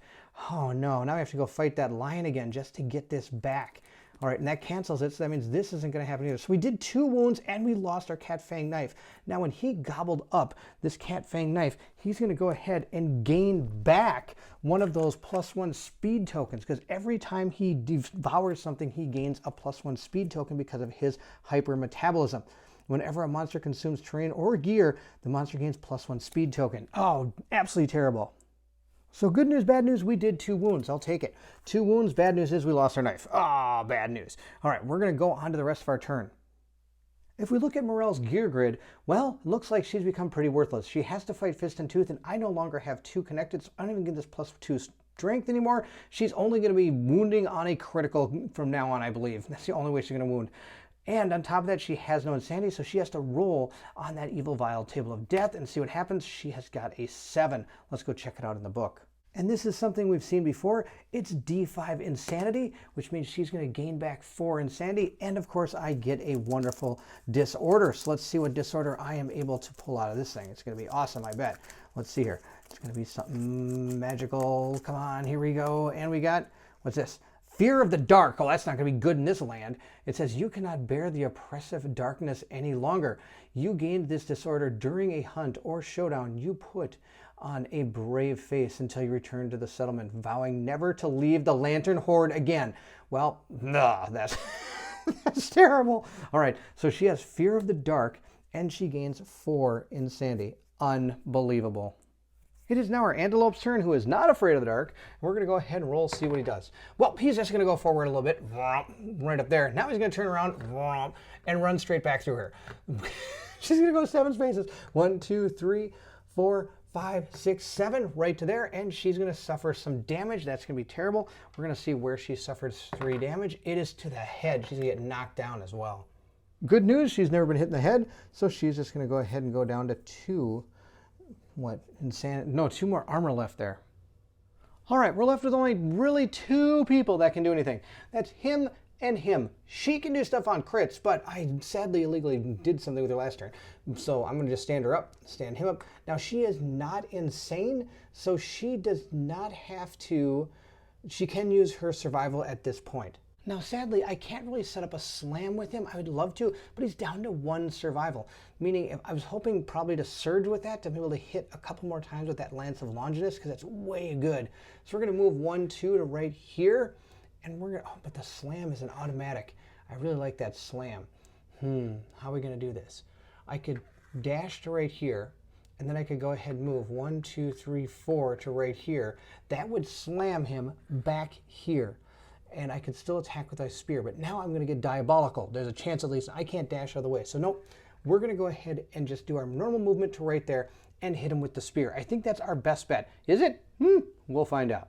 Oh no, now I have to go fight that lion again just to get this back. All right, and that cancels it, so that means this isn't going to happen either. So we did 2 wounds, and we lost our cat fang knife. Now, when he gobbled up this cat fang knife, he's going to go ahead and gain back one of those +1 speed tokens, because every time he devours something, he gains a +1 speed token because of his hyper metabolism. Whenever a monster consumes terrain or gear, the monster gains +1 speed token. Oh, absolutely terrible. So good news, bad news, we did 2 wounds. I'll take it. 2 wounds, bad news is we lost our knife. Ah, bad news. All right, we're going to go on to the rest of our turn. If we look at Morel's gear grid, well, it looks like she's become pretty worthless. She has to fight fist and tooth, and I no longer have 2 connected, so I don't even get this +2 strength anymore. She's only going to be wounding on a critical from now on, I believe. That's the only way she's going to wound. And on top of that, she has no insanity, so she has to roll on that evil vial table of death and see what happens. She has got a 7. Let's go check it out in the book. And this is something we've seen before. It's D5 insanity, which means she's going to gain back 4 insanity. And of course, I get a wonderful disorder. So let's see what disorder I am able to pull out of this thing. It's going to be awesome, I bet. Let's see here. It's going to be something magical. Come on, here we go. And we got, what's this? Fear of the dark. Oh, that's not going to be good in this land. It says you cannot bear the oppressive darkness any longer. You gained this disorder during a hunt or showdown. You put on a brave face until you return to the settlement, vowing never to leave the lantern horde again. Well, nah, that's that's terrible. All right, so she has fear of the dark, and she gains 4 insanity. Unbelievable. It is now our Antelope's turn, who is not afraid of the dark. We're going to go ahead and roll, see what he does. Well, he's just going to go forward a little bit, right up there. Now he's going to turn around and run straight back through her. She's going to go 7 spaces. 1, 2, 3, 4, 5, 6, 7, right to there, and she's going to suffer some damage. That's going to be terrible. We're going to see where she suffered 3 damage. It is to the head. She's going to get knocked down as well. Good news, she's never been hit in the head, so she's just going to go ahead and go down to 2. What? No, 2 more armor left there. All right, we're left with only really 2 people that can do anything. That's him and him. She can do stuff on crits, but I sadly illegally did something with her last turn. So I'm going to just stand her up, stand him up. Now she is not insane, so she does not have to, she can use her survival at this point. Now sadly, I can't really set up a slam with him. I would love to, but he's down to 1 survival. Meaning, if I was hoping probably to surge with that, to be able to hit a couple more times with that Lance of Longinus, because that's way good. So we're going to move 1, 2 to right here. And we're going to, oh, but the slam is an automatic. I really like that slam. How are we going to do this? I could dash to right here, and then I could go ahead and move 1, 2, 3, 4 to right here. That would slam him back here. And I could still attack with my spear, but now I'm going to get diabolical. There's a chance at least I can't dash out of the way. So nope, we're going to go ahead and just do our normal movement to right there and hit him with the spear. I think that's our best bet. Is it? We'll find out.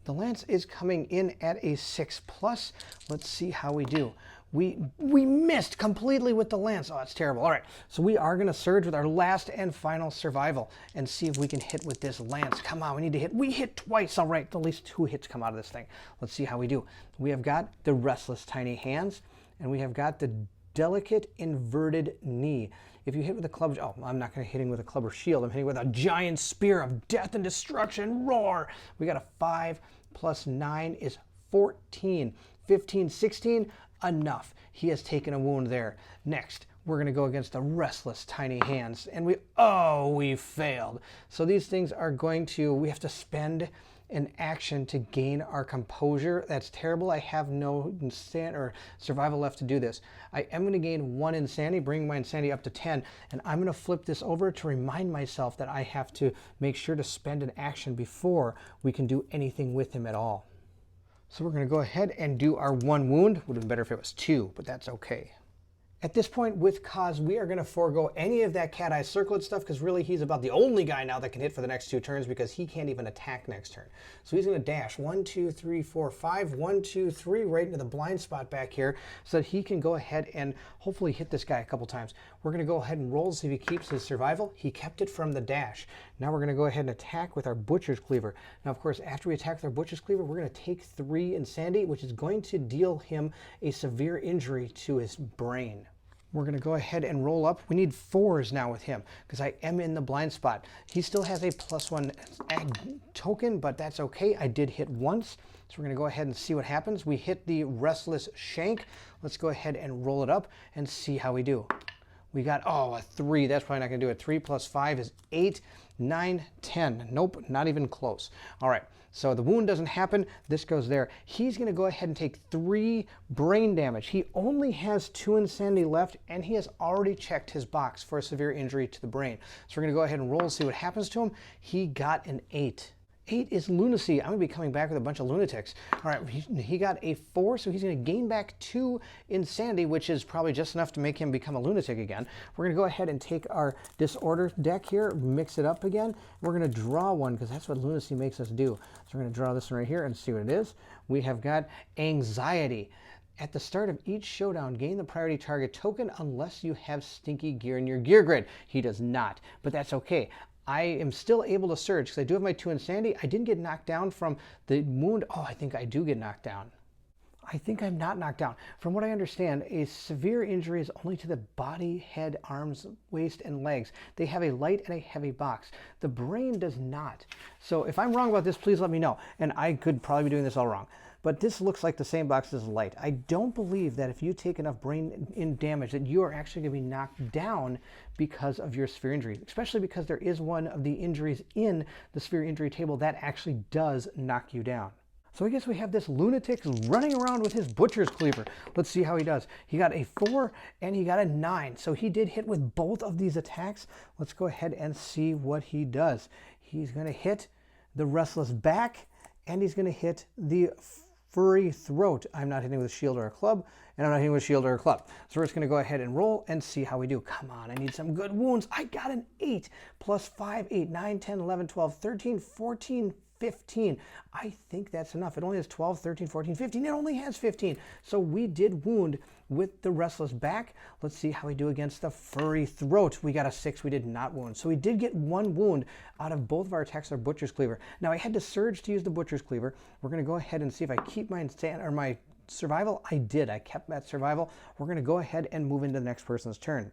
The lance is coming in at a 6+. Let's see how we do. We missed completely with the lance. Oh, that's terrible. All right, so we are going to surge with our last and final survival and see if we can hit with this lance. Come on, we need to hit. We hit twice. All right, at least 2 hits come out of this thing. Let's see how we do. We have got the restless tiny hands, and we have got the delicate inverted knee. If you hit with a club, oh, I'm not going to hit him with a club or shield. I'm hitting with a giant spear of death and destruction. Roar! We got a 5 + 9 is 14. 15, 16, enough. He has taken a wound there. Next, we're going to go against the restless tiny hands. And we failed. So these things are going to, we have to spend an action to gain our composure. That's terrible. I have no survival left to do this. I am going to gain 1 insanity, bring my insanity up to 10, and I'm going to flip this over to remind myself that I have to make sure to spend an action before we can do anything with him at all. So we're going to go ahead and do our 1 wound. Would have been better if it was 2, but that's okay. At this point with Kaz, we are going to forego any of that cat eye circlet stuff because really he's about the only guy now that can hit for the next 2 turns because he can't even attack next turn. So he's going to dash 1, 2, 3, 4, 5, 1, 2, 3 right into the blind spot back here so that he can go ahead and hopefully hit this guy a couple times. We're going to go ahead and roll to see if he keeps his survival. He kept it from the dash. Now we're going to go ahead and attack with our Butcher's Cleaver. Now of course after we attack with our Butcher's Cleaver we're going to take 3 insanity, which is going to deal him a severe injury to his brain. We're going to go ahead and roll up. We need 4s now with him because I am in the blind spot. He still has a +1 token, but that's okay. I did hit once, so we're going to go ahead and see what happens. We hit the Restless Shank. Let's go ahead and roll it up and see how we do. We got, a 3. That's probably not going to do it. 3 + 5 is 8, 9, 10. Nope, not even close. All right, so the wound doesn't happen. This goes there. He's going to go ahead and take 3 brain damage. He only has 2 insanity left, and he has already checked his box for a severe injury to the brain. So we're going to go ahead and roll, see what happens to him. He got an 8. 8 is lunacy. I'm going to be coming back with a bunch of lunatics. All right, he got a 4, so he's going to gain back 2 insanity, which is probably just enough to make him become a lunatic again. We're going to go ahead and take our disorder deck here, mix it up again. We're going to draw one because that's what lunacy makes us do. So we're going to draw this one right here and see what it is. We have got anxiety. At the start of each showdown, gain the priority target token unless you have stinky gear in your gear grid. He does not, but that's okay. I am still able to surge because I do have my 2 insanity. I didn't get knocked down from the wound. Oh, I think I do get knocked down. I think I'm not knocked down. From what I understand, a severe injury is only to the body, head, arms, waist, and legs. They have a light and a heavy box. The brain does not. So if I'm wrong about this, please let me know. And I could probably be doing this all wrong. But this looks like the same box as light. I don't believe that if you take enough brain damage that you are actually going to be knocked down because of your severe injury, especially because there is one of the injuries in the severe injury table that actually does knock you down. So I guess we have this lunatic running around with his Butcher's Cleaver. Let's see how he does. He got a 4 and he got a 9. So he did hit with both of these attacks. Let's go ahead and see what he does. He's going to hit the Restless back and he's going to hit the furry throat. I'm not hitting with a shield or a club, and I'm not hitting with a shield or a club. So we're just going to go ahead and roll and see how we do. Come on, I need some good wounds. I got an 8 plus 5, 8, 9, 10, 11, 12, 13, 14, 15. I think that's enough. It only has 12, 13, 14, 15. It only has 15. So we did wound with the restless back. Let's see how we do against the furry throat. We got a 6. We did not wound. So we did get 1 wound out of both of our attacks with our butcher's cleaver. Now I had to surge to use the butcher's cleaver. We're going to go ahead and see if I keep my survival. I did. I kept that survival. We're going to go ahead and move into the next person's turn.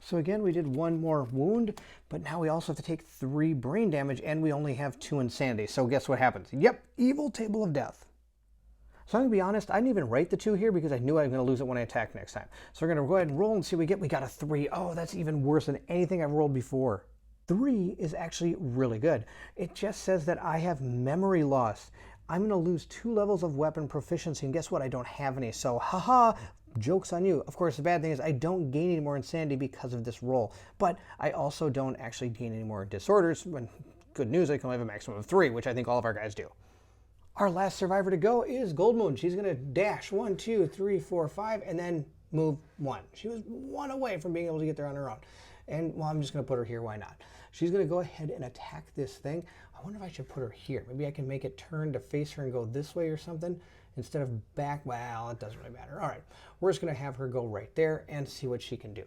So again, we did 1 more wound, but now we also have to take 3 brain damage, and we only have 2 insanity. So guess what happens? Yep, evil table of death. So I'm going to be honest, I didn't even write the 2 here because I knew I was going to lose it when I attack next time. So we're going to go ahead and roll and see what we get. We got a 3. Oh, that's even worse than anything I've rolled before. 3 is actually really good. It just says that I have memory loss. I'm going to lose 2 levels of weapon proficiency, and guess what? I don't have any. So, haha. Joke's on you. Of course, the bad thing is I don't gain any more insanity because of this roll, but I also don't actually gain any more disorders. When good news, I can only have a maximum of 3, which I think all of our guys do. Our last survivor to go is Gold Moon. She's going to dash 1, 2, 3, 4, 5, and then move 1. She was 1 away from being able to get there on her own. And, well, I'm just going to put her here. Why not? She's going to go ahead and attack this thing. I wonder if I should put her here. Maybe I can make it turn to face her and go this way or something instead of back. Well, it doesn't really matter. All right, we're just going to have her go right there and see what she can do.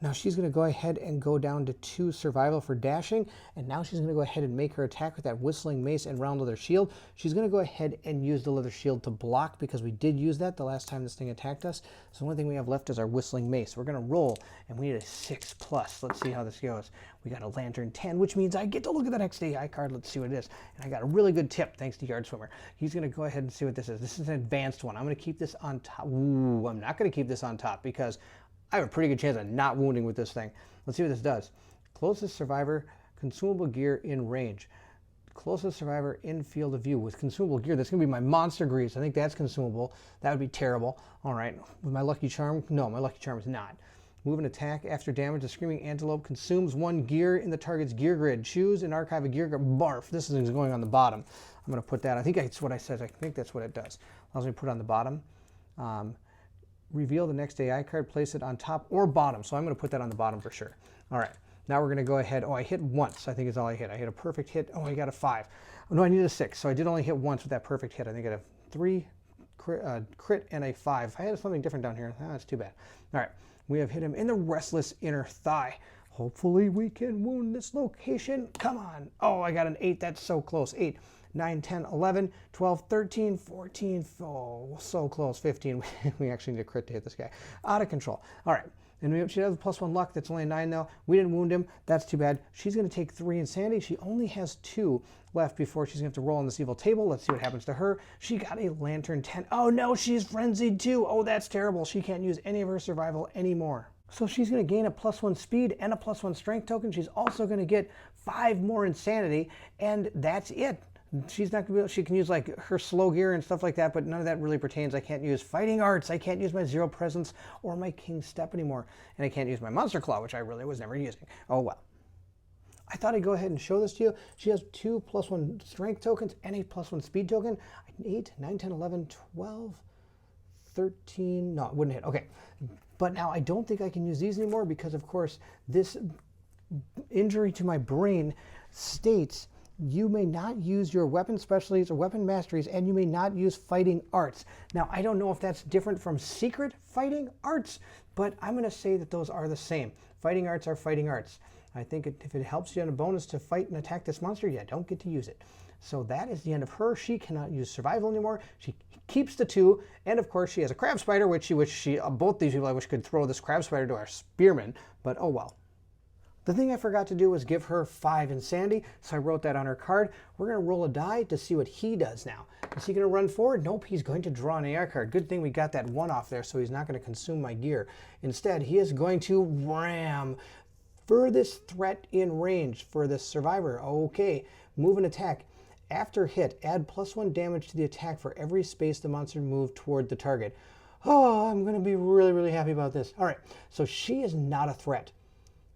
Now she's going to go ahead and go down to 2 survival for dashing, and now she's going to go ahead and make her attack with that whistling mace and round leather shield. She's going to go ahead and use the leather shield to block because we did use that the last time this thing attacked us. So the only thing we have left is our whistling mace. We're going to roll, and we need a 6 plus. Let's see how this goes. We got a lantern 10, which means I get to look at that XDI card. Let's see what it is. And I got a really good tip thanks to Yard Swimmer. He's going to go ahead and see what this is. This is an advanced one. I'm going to keep this on top. Ooh, I'm not going to keep this on top because I have a pretty good chance of not wounding with this thing. Let's see what this does. Closest survivor, consumable gear in range. Closest survivor in field of view. With consumable gear, that's going to be my monster grease. I think that's consumable. That would be terrible. All right. With my lucky charm? No, my lucky charm is not. Move and attack. After damage, the screaming antelope consumes 1 gear in the target's gear grid. Choose and archive a gear grid. Barf. This is going on the bottom. I'm going to put that. I think that's what I said. I think that's what it does. Allows me to put it on the bottom. Reveal the next AI card, place it on top or bottom. So I'm going to put that on the bottom for sure. All right, now we're going to go ahead. Oh, I hit once, I think is all I hit. I hit a perfect hit. Oh, I got a 5. Oh, no, I needed a 6. So I did only hit once with that perfect hit. I think I had a 3 crit and a 5. If I had something different down here, that's too bad. All right, we have hit him in the restless inner thigh. Hopefully we can wound this location. Come on. Oh, I got an 8. That's so close. 8. 9, 10, 11, 12, 13, 14, oh, so close, 15. We actually need a crit to hit this guy. Out of control. All right, and she has a +1 luck. That's only a 9 though. We didn't wound him. That's too bad. She's going to take 3 insanity. She only has 2 left before she's going to have to roll on this evil table. Let's see what happens to her. She got a lantern 10. Oh no, she's frenzied too. Oh, that's terrible. She can't use any of her survival anymore. So she's going to gain a +1 speed and a +1 strength token. She's also going to get 5 more insanity, and that's it. She's not going to be able, she can use like her slow gear and stuff like that, but none of that really pertains. I can't use fighting arts. I can't use my zero presence or my king's step anymore. And I can't use my monster claw, which I really was never using. Oh well. I thought I'd go ahead and show this to you. She has 2 +1 strength tokens and a +1 speed token. 8, 9, 10, 11, 12, 13. No, it wouldn't hit. Okay. But now I don't think I can use these anymore because, of course, this injury to my brain states you may not use your weapon specialties or weapon masteries, and you may not use fighting arts. Now, I don't know if that's different from secret fighting arts, but I'm going to say that those are the same. Fighting arts are fighting arts. I think if it helps you on a bonus to fight and attack this monster, you don't get to use it. So that is the end of her. She cannot use survival anymore. She keeps the 2, and of course she has a crab spider, which both these people I wish could throw this crab spider to our spearman, but oh well. The thing I forgot to do was give her 5 insanity, so I wrote that on her card. We're going to roll a die to see what he does now. Is he going to run forward? Nope, he's going to draw an AR card. Good thing we got that 1 off there, so he's not going to consume my gear. Instead, he is going to ram. Furthest threat in range for this survivor. Okay, move and attack. After hit, add +1 damage to the attack for every space the monster moved toward the target. Oh, I'm going to be really, really happy about this. All right, so she is not a threat.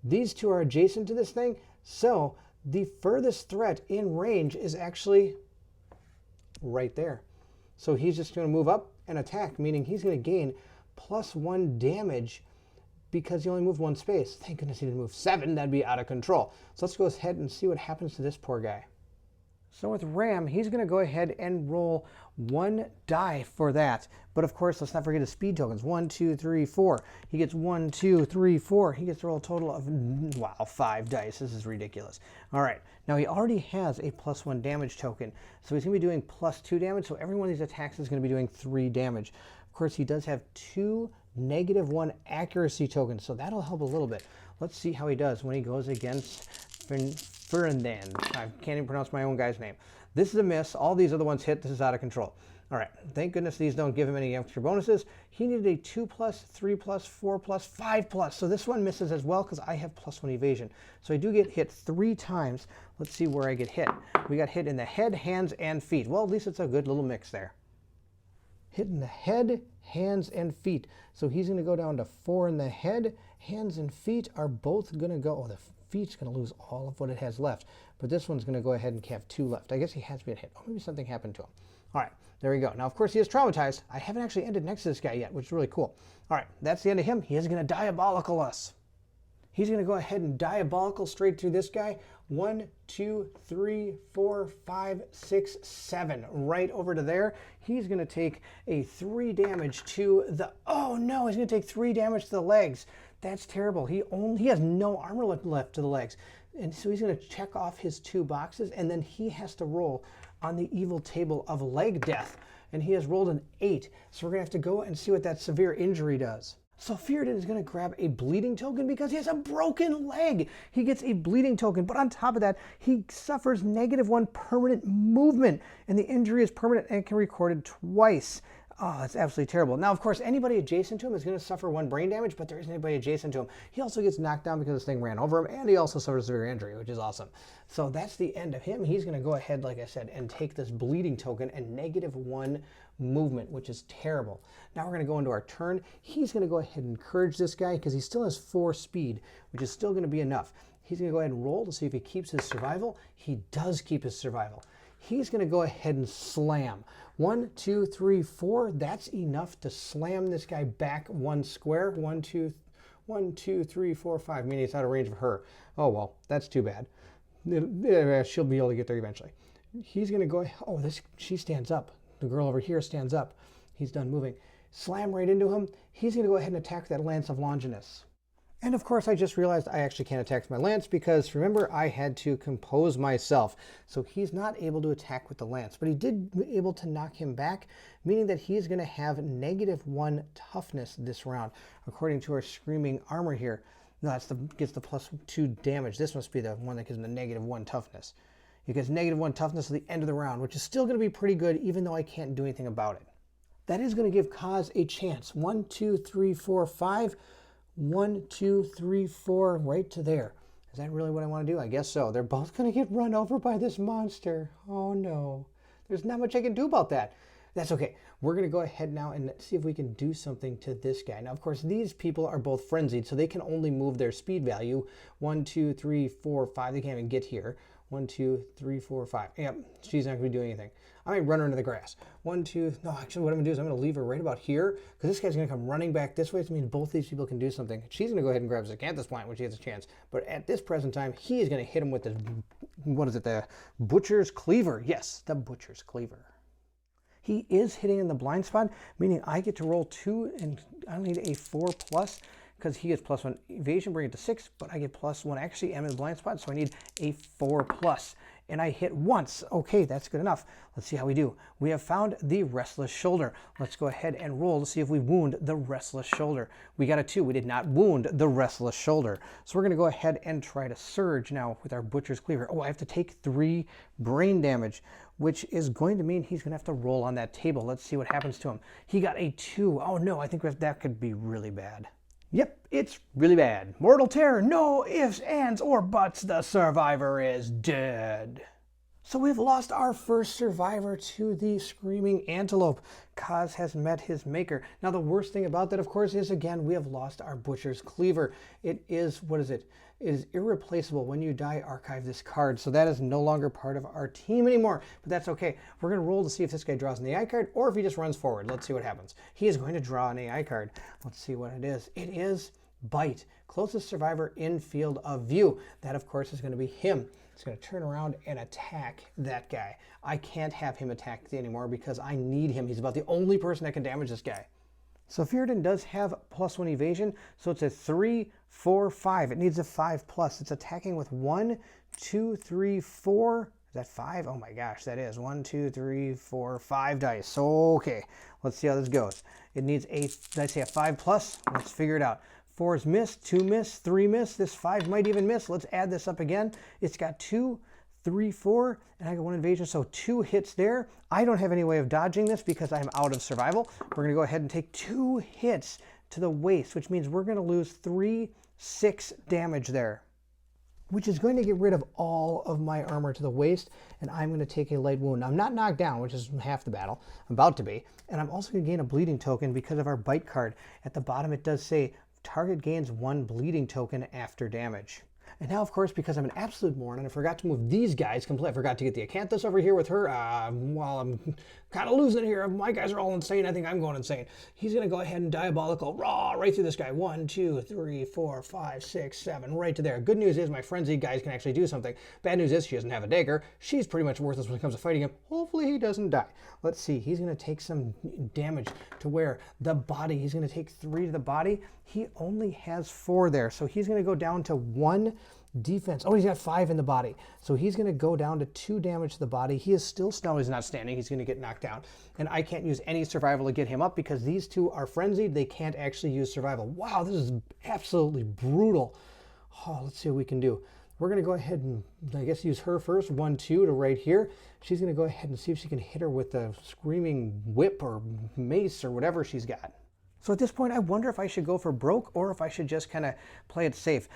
These 2 are adjacent to this thing, so the furthest threat in range is actually right there. So he's just going to move up and attack, meaning he's going to gain +1 damage because he only moved 1 space. Thank goodness he didn't move 7. That'd be out of control. So let's go ahead and see what happens to this poor guy. So with Ram, he's going to go ahead and roll 1 die for that. But of course, let's not forget his speed tokens. 1, 2, 3, 4. He gets 1, 2, 3, 4. He gets to roll a total of, wow, 5 dice. This is ridiculous. All right. Now he already has a +1 damage token. So he's going to be doing +2 damage. So every one of these attacks is going to be doing 3 damage. Of course, he does have 2 -1 accuracy tokens. So that'll help a little bit. Let's see how he does when he goes against Fernand. I can't even pronounce my own guy's name. This is a miss. All these other ones hit. This is out of control. All right. Thank goodness these don't give him any extra bonuses. He needed a 2+, 3+, 4+, 5+. So this one misses as well because I have +1 evasion. So I do get hit 3 times. Let's see where I get hit. We got hit in the head, hands, and feet. Well, at least it's a good little mix there. Hit in the head, hands, and feet. So he's going to go down to 4 in the head. Hands and feet are both going to go. Oh, the feet's going to lose all of what it has left. But this one's going to go ahead and have 2 left. I guess he has been hit. Oh, maybe something happened to him. All right, there we go. Now, of course, he is traumatized. I haven't actually ended next to this guy yet, which is really cool. All right, that's the end of him. He is going to diabolical us. He's going to go ahead and diabolical straight through this guy. 1, 2, 3, 4, 5, 6, 7. Right over to there. He's going to take a 3 damage to the... Oh, no, he's going to take 3 damage to the legs. That's terrible. He has no armor left to the legs. And so he's going to check off his 2 boxes, and then he has to roll on the evil table of leg death. And he has rolled an 8. So we're going to have to go and see what that severe injury does. So Fearedin is going to grab a bleeding token because he has a broken leg. He gets a bleeding token, but on top of that, he suffers -1 permanent movement, and the injury is permanent and can be recorded twice. Oh, that's absolutely terrible. Now, of course, anybody adjacent to him is going to suffer 1 brain damage, but there isn't anybody adjacent to him. He also gets knocked down because this thing ran over him, and he also suffers severe injury, which is awesome. So that's the end of him. He's going to go ahead, like I said, and take this bleeding token and -1 movement, which is terrible. Now we're going to go into our turn. He's going to go ahead and encourage this guy because he still has 4 speed, which is still going to be enough. He's going to go ahead and roll to see if he keeps his survival. He does keep his survival. He's going to go ahead and slam. 1, 2, 3, 4. That's enough to slam this guy back 1 square. 1, 2, 3, 4, 5. Meaning it's out of range of her. Oh, well, that's too bad. She'll be able to get there eventually. He's going to go... Oh, she stands up. The girl over here stands up. He's done moving. Slam right into him. He's going to go ahead and attack that Lance of Longinus. And of course, I just realized I actually can't attack my lance because, remember, I had to compose myself. So he's not able to attack with the lance, but he did able to knock him back, meaning that he's going to have -1 toughness this round, according to our screaming armor here. No, that's gets the +2 damage. This must be the one that gives him the -1 toughness. He gets -1 toughness at the end of the round, which is still going to be pretty good, even though I can't do anything about it. That is going to give Kaz a chance. 1, 2, 3, 4, 5. 1, 2, 3, 4, right to there. Is that really what I want to do? I guess so. They're both going to get run over by this monster. Oh no. There's not much I can do about that. That's okay. We're going to go ahead now and see if we can do something to this guy. Now, of course, these people are both frenzied, so they can only move their speed value. 1, 2, 3, 4, 5. They can't even get here. 1, 2, 3, 4, 5. Yep, she's not going to be doing anything. I might run her into the grass. 1, 2, no, actually what I'm going to do is I'm going to leave her right about here because this guy's going to come running back this way. So it means both these people can do something. She's going to go ahead and grab Zachanthus plant when she has a chance. But at this present time, he is going to hit him with the, what is it, the Butcher's Cleaver. Yes, the Butcher's Cleaver. He is hitting in the blind spot, meaning I get to roll 2 and I need a 4+. Because he gets +1 evasion, bring it to 6, but I get +1. Actually, I'm in the blind spot, so I need a 4+. And I hit once. Okay, that's good enough. Let's see how we do. We have found the Restless Shoulder. Let's go ahead and roll to see if we wound the Restless Shoulder. We got a 2. We did not wound the Restless Shoulder. So we're going to go ahead and try to surge now with our Butcher's Cleaver. Oh, I have to take 3 brain damage, which is going to mean he's going to have to roll on that table. Let's see what happens to him. He got a 2. Oh, no, I think that could be really bad. Yep, it's really bad. Mortal terror, no ifs, ands, or buts. The survivor is dead. So we've lost our first survivor to the Screaming Antelope. Kaz has met his maker. Now the worst thing about that, of course, is again, we have lost our Butcher's Cleaver. It is, what is it? It is irreplaceable. When you die, archive this card. So that is no longer part of our team anymore, but that's okay. We're gonna roll to see if this guy draws an AI card or if he just runs forward. Let's see what happens. He is going to draw an AI card. Let's see what it is. It is Bite. Closest survivor in field of view. That, of course, is gonna be him. It's going to turn around and attack that guy. I can't have him attack anymore because I need him. He's about the only person that can damage this guy. So Fjordan does have +1 evasion, so it's a 3, 4, 5. It needs a 5+. It's attacking with 1, 2, 3, 4. Is that 5? Oh my gosh, that is 1, 2, 3, 4, 5 dice. So, okay, let's see how this goes. It needs a, did I say a 5+? Let's figure it out. 4 is missed, 2 miss, 3 miss. This 5 might even miss. Let's add this up again. It's got 2, 3, 4, and I got 1 evasion, so 2 hits there. I don't have any way of dodging this because I'm out of survival. We're going to go ahead and take 2 hits to the waist, which means we're going to lose 3, 6 damage there, which is going to get rid of all of my armor to the waist, and I'm going to take a light wound. I'm not knocked down, which is half the battle. I'm about to be, and I'm also going to gain a bleeding token because of our bite card. At the bottom it does say target gains 1 bleeding token after damage. And now, of course, because I'm an absolute moron and I forgot to move these guys completely, I forgot to get the Acanthus over here with her. Well, I'm kind of losing it here. My guys are all insane. I think I'm going insane. He's going to go ahead and diabolical raw right through this guy. 1, 2, 3, 4, 5, 6, 7, right to there. Good news is my frenzied guys can actually do something. Bad news is she doesn't have a dagger. She's pretty much worthless when it comes to fighting him. Hopefully he doesn't die. Let's see. He's going to take some damage to where the body. He's going to take 3 to the body. He only has 4 there, so he's going to go down to 1 defense. Oh, he's got 5 in the body. So he's going to go down to 2 damage to the body. He is still, no, he's not standing. He's going to get knocked down. And I can't use any survival to get him up because these 2 are frenzied. They can't actually use survival. Wow, this is absolutely brutal. Oh, let's see what we can do. We're going to go ahead and, I guess, use her first. 1, 2 to right here. She's going to go ahead and see if she can hit her with the screaming whip or mace or whatever she's got. So at this point, I wonder if I should go for broke or if I should just kind of play it safe.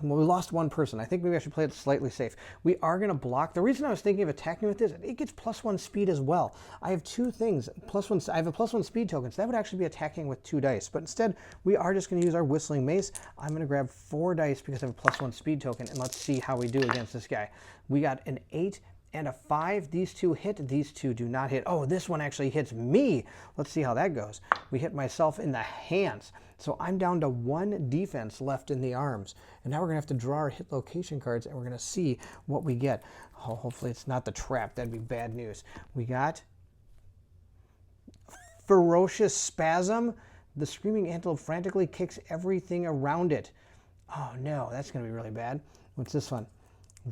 Well, we lost 1 person. I think maybe I should play it slightly safe. We are going to block. The reason I was thinking of attacking with this, it gets +1 speed as well. I have 2 things. +1. I have a +1 speed token, so that would actually be attacking with 2 dice. But instead, we are just going to use our Whistling Mace. I'm going to grab 4 dice because I have a +1 speed token, and let's see how we do against this guy. We got an 8 and a 5. These 2 hit. These 2 do not hit. Oh, this one actually hits me. Let's see how that goes. We hit myself in the hands. So I'm down to 1 defense left in the arms. And now we're going to have to draw our hit location cards, and we're going to see what we get. Oh, hopefully it's not the trap. That'd be bad news. We got Ferocious Spasm. The Screaming Antelope frantically kicks everything around it. Oh, no. That's going to be really bad. What's this one?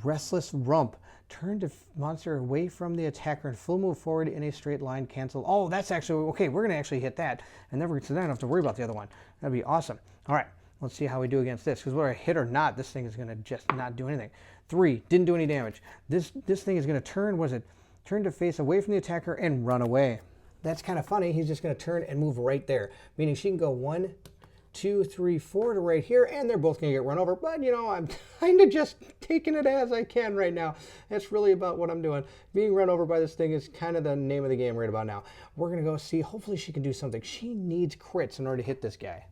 Restless Rump. Turn the monster away from the attacker and full move forward in a straight line. Cancel. Oh, that's actually, okay, we're going to actually hit that. And then so then I don't have to worry about the other one. That'd be awesome. All right, let's see how we do against this. Because whether I hit or not, this thing is going to just not do anything. 3, didn't do any damage. This thing is going to turn, was it? Turn to face away from the attacker and run away. That's kind of funny. He's just going to turn and move right there. Meaning she can go 1, 2, 3, 4 to right here, and they're both going to get run over. But, you know, I'm kind of just taking it as I can right now. That's really about what I'm doing. Being run over by this thing is kind of the name of the game right about now. We're going to go see. Hopefully she can do something. She needs crits in order to hit this guy.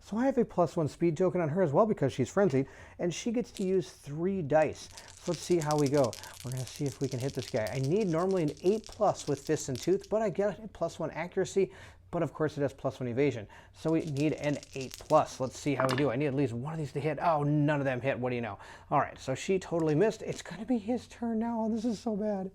So I have a +1 speed token on her as well because she's frenzied, and she gets to use 3 dice. So let's see how we go. We're going to see if we can hit this guy. I need normally an 8+ with Fist and Tooth, but I get a +1 accuracy. But of course it has +1 evasion. So we need an 8+. Let's see how we do. I need at least one of these to hit. Oh, none of them hit. What do you know? All right, so she totally missed. It's going to be his turn now. Oh, this is so bad.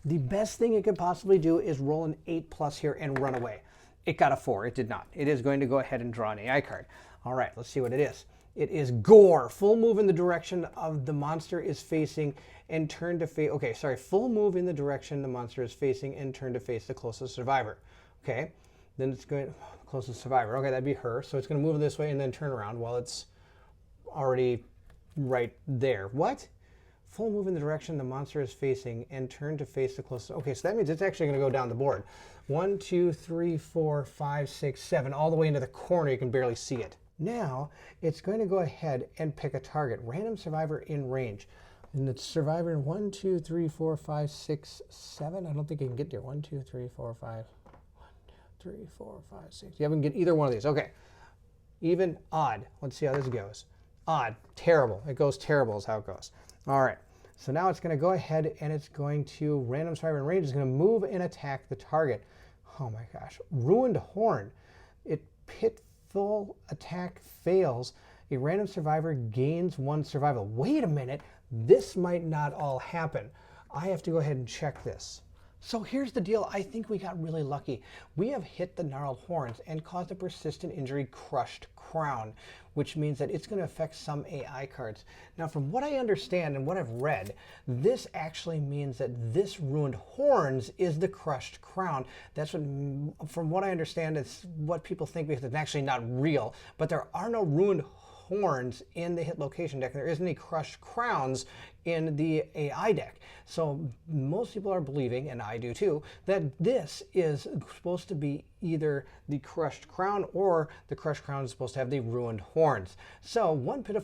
The best thing it could possibly do is roll an 8+ here and run away. It got a 4. It did not. It is going to go ahead and draw an AI card. All right, let's see what it is. It is Gore. Full move in the direction of the monster is facing and turn to face. Okay, sorry. Full move in the direction the monster is facing and turn to face the closest survivor. Okay. Then it's going closest survivor. Okay, that'd be her. So it's going to move this way and then turn around while it's already right there. What? Full move in the direction the monster is facing and turn to face the closest. Okay, so that means it's actually going to go down the board. 1, 2, 3, 4, 5, 6, 7, all the way into the corner. You can barely see it. Now it's going to go ahead and pick a target. Random survivor in range. And it's survivor in 1, 2, 3, 4, 5, 6, 7. I don't think I can get there. 1, 2, 3, 4, 5. 1, 2, 3, 4, 5, 6. You haven't get either one of these. Okay. Even, odd. Let's see how this goes. Odd, terrible. It goes terrible is how it goes. All right. So now it's going to go ahead and it's going to, random survivor in range is going to move and attack the target. Oh my gosh. Ruined horn. It pitfall attack fails. A random survivor gains 1 survival. Wait a minute. This might not all happen. I have to go ahead and check this. So here's the deal. I think we got really lucky. We have hit the gnarled horns and caused a persistent injury, crushed crown, which means that it's going to affect some AI cards. Now, from what I understand and what I've read, this actually means that this ruined horns is the crushed crown. That's what, from what I understand, it's what people think because it's actually not real. But there are no ruined horns in the hit location deck. There isn't any crushed crowns in the AI deck. So most people are believing, and I do too, that this is supposed to be either the crushed crown or the crushed crown is supposed to have the ruined horns. So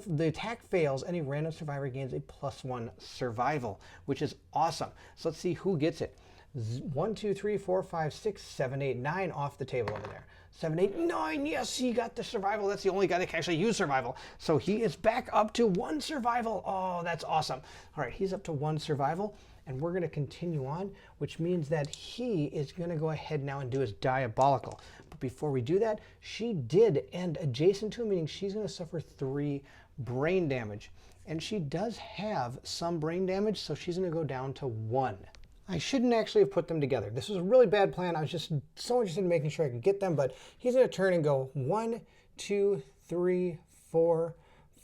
the attack fails, any random survivor gains a +1 survival, which is awesome. So let's see who gets it. 1, 2, 3, 4, 5, 6, 7, 8, 9 off the table over there. 7, 8, 9. Yes, he got the survival. That's the only guy that can actually use survival. So he is back up to 1 survival. Oh, that's awesome. All right, he's up to 1 survival, and we're going to continue on, which means that he is going to go ahead now and do his diabolical. But before we do that, she did end adjacent to him, meaning she's going to suffer 3 brain damage. And she does have some brain damage, so she's going to go down to 1. I shouldn't actually have put them together. This was a really bad plan. I was just so interested in making sure I could get them, but he's going to turn and go 1, 2, 3, 4,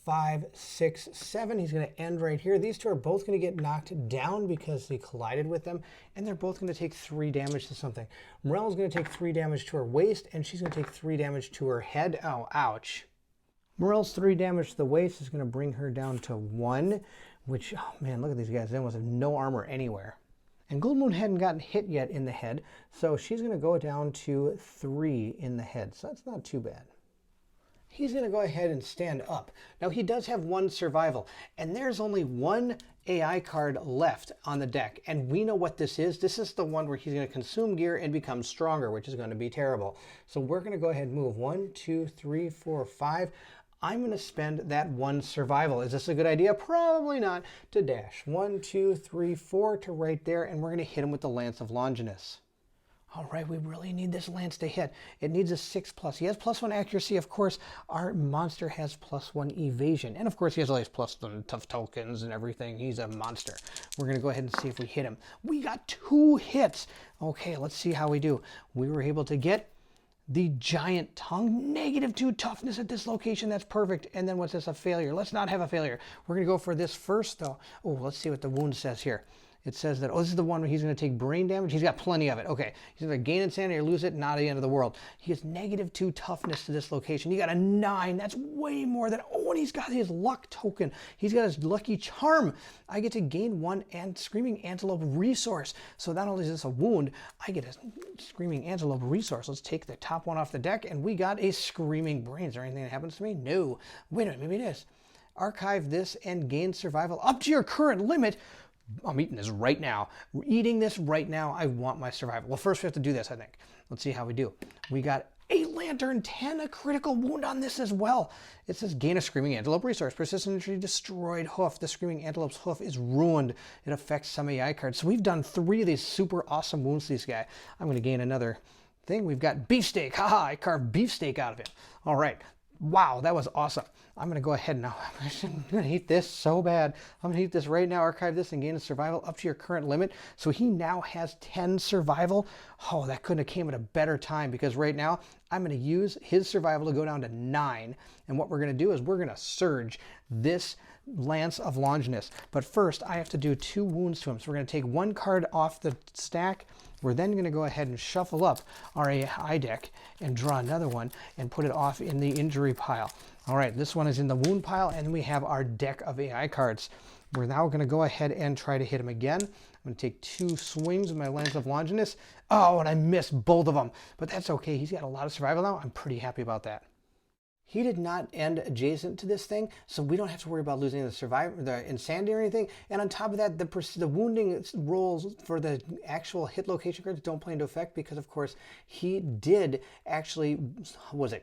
5, 6, 7. He's going to end right here. These two are both going to get knocked down because they collided with them, and they're both going to take 3 damage to something. Morelle's going to take 3 damage to her waist, and she's going to take 3 damage to her head. Oh, ouch. Morelle's 3 damage to the waist is going to bring her down to 1, which, oh man, look at these guys. They almost have no armor anywhere. And Gold Moon hadn't gotten hit yet in the head, so she's going to go down to 3 in the head. So that's not too bad. He's going to go ahead and stand up. Now, he does have 1 survival, and there's only 1 AI card left on the deck. And we know what this is. This is the one where he's going to consume gear and become stronger, which is going to be terrible. So we're going to go ahead and move 1, 2, 3, 4, 5. I'm going to spend that 1 survival. Is this a good idea? Probably not. To dash 1, 2, 3, 4 to right there, and we're going to hit him with the Lance of Longinus. All right, we really need this lance to hit. It needs a 6+. He has +1 accuracy. Of course, our monster has +1 evasion. And of course, he has all these +1 tough tokens and everything. He's a monster. We're going to go ahead and see if we hit him. We got 2 hits. Okay, let's see how we do. We were able to get the giant tongue, -2 toughness at this location. That's perfect. And then what's this? A failure. Let's not have a failure. We're going to go for this first, though. Oh, let's see what the wound says here. It says that, oh, this is the one where he's going to take brain damage. He's got plenty of it. Okay. He's going to gain insanity or lose it. Not the end of the world. He has -2 toughness to this location. He got a 9. That's way more than, oh, and he's got his luck token. He's got his lucky charm. I get to gain 1 and Screaming Antelope resource. So not only is this a wound, I get a Screaming Antelope resource. Let's take the top one off the deck, and we got a Screaming Brain. Is there anything that happens to me? No. Wait a minute. Maybe it is. Archive this and gain survival up to your current limit. I'm eating this right now. We're eating this right now. I want my survival. Well, first we have to do this, I think. Let's see how we do. We got a Lantern 10, a critical wound on this as well. It says gain a Screaming Antelope resource. Persistent injury, destroyed hoof. The Screaming Antelope's hoof is ruined. It affects some AI cards. So we've done 3 of these super awesome wounds to this guy. I'm going to gain another thing. We've got beefsteak. Haha, I carved beefsteak out of him. All right. Wow, that was awesome. I'm going to go ahead now. I'm going to hate this so bad. I'm going to hate this right now. Archive this and gain a survival up to your current limit. So he now has 10 survival. Oh, that couldn't have came at a better time, because right now I'm going to use his survival to go down to 9. And what we're going to do is we're going to surge this Lance of Longinus. But first, I have to do 2 wounds to him. So we're going to take 1 card off the stack. We're then going to go ahead and shuffle up our AI deck and draw another one and put it off in the injury pile. All right, this one is in the wound pile, and we have our deck of AI cards. We're now going to go ahead and try to hit him again. I'm going to take 2 swings with my Lance of Longinus. Oh, and I missed both of them, but that's okay. He's got a lot of survival now. I'm pretty happy about that. He did not end adjacent to this thing, so we don't have to worry about losing the insanity or anything. And on top of that, the wounding rolls for the actual hit location cards don't play into effect because, of course, he did actually,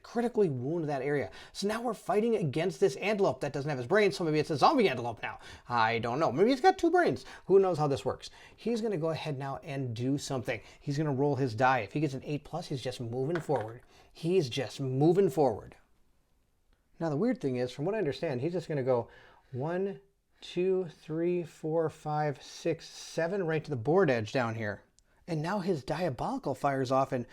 critically wound that area. So now we're fighting against this antelope that doesn't have his brain, so maybe it's a zombie antelope now. I don't know. Maybe he's got 2 brains. Who knows how this works? He's going to go ahead now and do something. He's going to roll his die. If he gets an 8+, he's just moving forward. He's just moving forward. Now the weird thing is, from what I understand, he's just going to go 1, 2, 3, 4, 5, 6, 7 right to the board edge down here. And now his diabolical fires off, and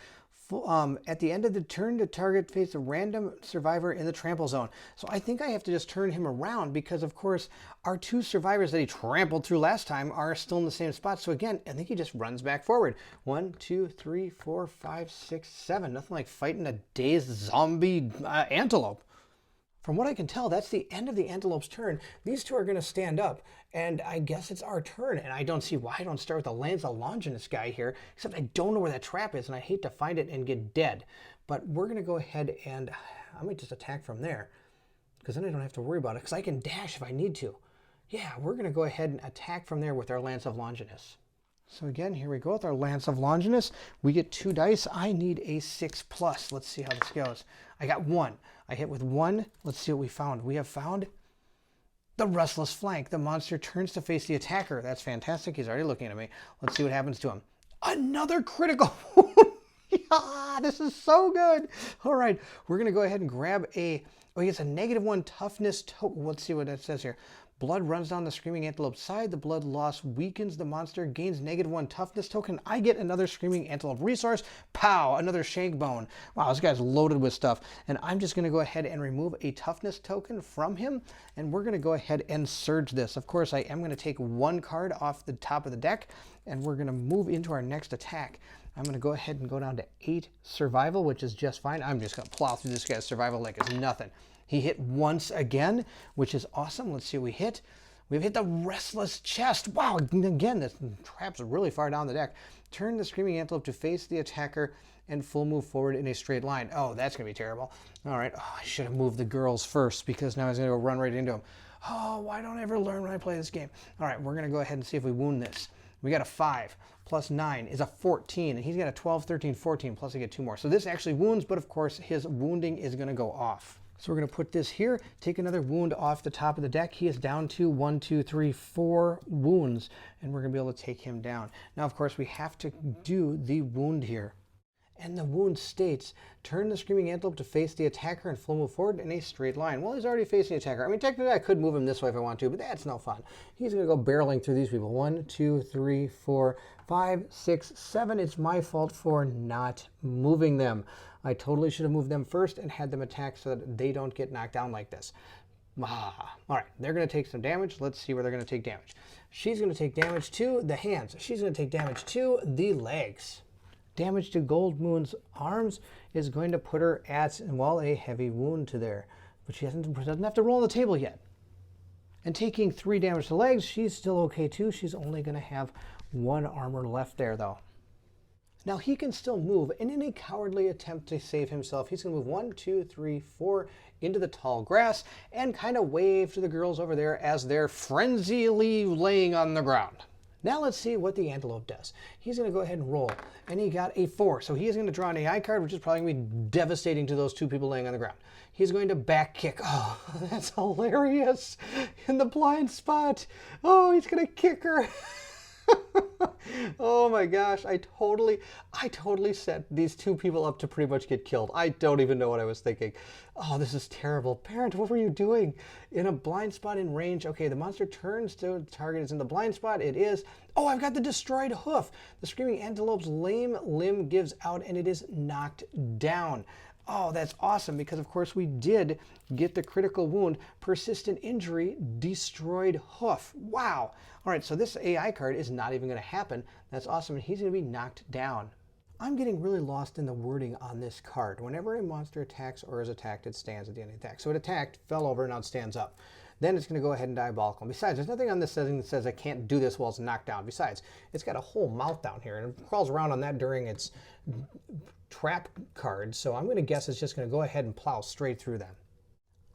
at the end of the turn, the target faces a random survivor in the trample zone. So I think I have to just turn him around because, of course, our 2 survivors that he trampled through last time are still in the same spot. So again, I think he just runs back forward. 1, 2, 3, 4, 5, 6, 7. Nothing like fighting a dazed zombie antelope. From what I can tell, that's the end of the antelope's turn. These 2 are going to stand up, and I guess it's our turn. And I don't see why I don't start with the Lance of Longinus guy here, except I don't know where that trap is, and I hate to find it and get dead. But we're going to go ahead and I might just attack from there, because then I don't have to worry about it, because I can dash if I need to. Yeah, we're going to go ahead and attack from there with our Lance of Longinus. So again, here we go with our Lance of Longinus. We get 2 dice. I need a 6+. Let's see how this goes. I got 1. I hit with 1. Let's see what we found. We have found the Restless Flank. The monster turns to face the attacker. That's fantastic. He's already looking at me. Let's see what happens to him. Another critical. Yeah, this is so good. All right, we're going to go ahead and grab he gets a -1 toughness token. Let's see what it says here. Blood runs down the Screaming Antelope side. The blood loss weakens the monster, gains -1 toughness token. I get another Screaming Antelope resource. Pow! Another shank bone. Wow, this guy's loaded with stuff. And I'm just going to go ahead and remove a toughness token from him. And we're going to go ahead and surge this. Of course, I am going to take 1 card off the top of the deck. And we're going to move into our next attack. I'm going to go ahead and go down to 8 survival, which is just fine. I'm just going to plow through this guy's survival like it's nothing. He hit once again, which is awesome. Let's see what we hit. We've hit the Restless Chest. Wow, again, this trap's really far down the deck. Turn the Screaming Antelope to face the attacker and full move forward in a straight line. Oh, that's going to be terrible. All right. Oh, I should have moved the girls first because now he's going to go run right into him. Oh, why don't I ever learn when I play this game? All right, we're going to go ahead and see if we wound this. We got a 5 plus 9 is a 14, and he's got a 12, 13, 14, plus I get 2 more. So this actually wounds, but of course his wounding is going to go off. So we're going to put this here, take another wound off the top of the deck. He is down to 1, 2, 3, 4 wounds, and we're going to be able to take him down. Now, of course, we have to do the wound here. And the wound states, turn the Screaming Antelope to face the attacker and full move forward in a straight line. Well, he's already facing the attacker. I mean, technically, I could move him this way if I want to, but that's no fun. He's going to go barreling through these people. 1, 2, 3, 4, 5, 6, 7. It's my fault for not moving them. I totally should have moved them first and had them attack so that they don't get knocked down like this. All right, they're going to take some damage. Let's see where they're going to take damage. She's going to take damage to the hands. She's going to take damage to the legs. Damage to Gold Moon's arms is going to put her at, well, a heavy wound to there. But she doesn't have to roll on the table yet. And taking 3 damage to legs, she's still okay too. She's only going to have 1 armor left there, though. Now he can still move, and in a cowardly attempt to save himself, he's going to move 1, 2, 3, 4 into the tall grass and kind of wave to the girls over there as they're frenziedly laying on the ground. Now let's see what the antelope does. He's going to go ahead and roll, and he got a 4. So he is going to draw an AI card, which is probably going to be devastating to those 2 people laying on the ground. He's going to back kick. Oh, that's hilarious. In the blind spot. Oh, he's going to kick her. Oh my gosh, I totally set these 2 people up to pretty much get killed. I don't even know what I was thinking. Oh, this is terrible. Parent, what were you doing? In a blind spot in range. Okay, the monster turns to the target is in the blind spot. It is. Oh, I've got the destroyed hoof. The Screaming Antelope's lame limb gives out and it is knocked down. Oh, that's awesome because, of course, we did get the critical wound, persistent injury, destroyed hoof. Wow. All right, so this AI card is not even going to happen. That's awesome, and he's going to be knocked down. I'm getting really lost in the wording on this card. Whenever a monster attacks or is attacked, it stands at the end of the attack. So it attacked, fell over, now it stands up. Then it's going to go ahead and diabolical. Besides, there's nothing on this setting that says I can't do this while it's knocked down. Besides, it's got a whole mouth down here, and it crawls around on that during its trap card. So I'm going to guess it's just going to go ahead and plow straight through them.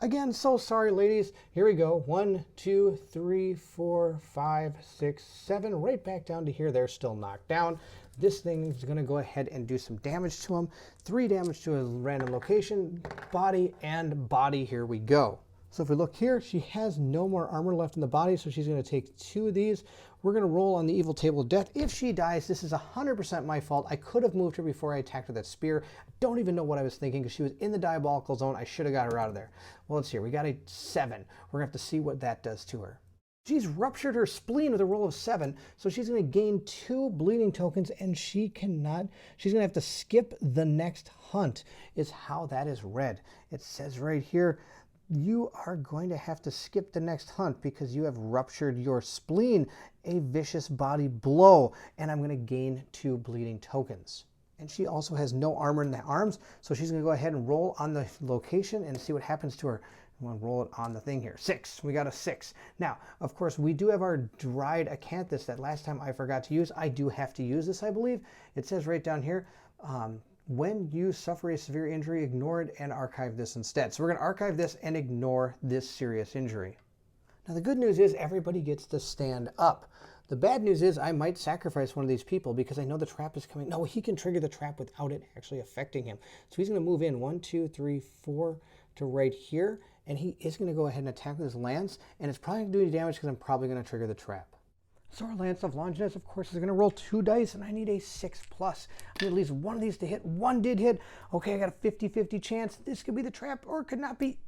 Again, so sorry, ladies. Here we go. 1, 2, 3, 4, 5, 6, 7. Right back down to here. They're still knocked down. This thing is going to go ahead and do some damage to them. 3 damage to a random location, body, and body. Here we go. So if we look here, she has no more armor left in the body, so she's going to take 2 of these. We're going to roll on the evil table of death. If she dies, this is 100% my fault. I could have moved her before I attacked her with that spear. I don't even know what I was thinking because she was in the diabolical zone. I should have got her out of there. Well, let's see here. We got a 7. We're going to have to see what that does to her. She's ruptured her spleen with a roll of 7, so she's going to gain 2 bleeding tokens, and she's going to have to skip the next hunt, is how that is read. It says right here, you are going to have to skip the next hunt because you have ruptured your spleen, a vicious body blow, and I'm going to gain 2 bleeding tokens. And she also has no armor in the arms, so she's going to go ahead and roll on the location and see what happens to her. I'm going to roll it on the thing here. 6. We got a 6. Now, of course, we do have our dried acanthus that last time I forgot to use. I do have to use this, I believe. It says right down here, when you suffer a severe injury, ignore it and archive this instead. So we're going to archive this and ignore this serious injury. Now, the good news is everybody gets to stand up. The bad news is I might sacrifice one of these people because I know the trap is coming. No, he can trigger the trap without it actually affecting him. So he's going to move in 1, 2, 3, 4 to right here. And he is going to go ahead and attack with his lance. And it's probably going to do any damage because I'm probably going to trigger the trap. So our Lance of Longinus, of course, is going to roll 2 dice, and I need a 6+. I need at least one of these to hit. 1 did hit. Okay, I got a 50-50 chance. This could be the trap, or it could not be.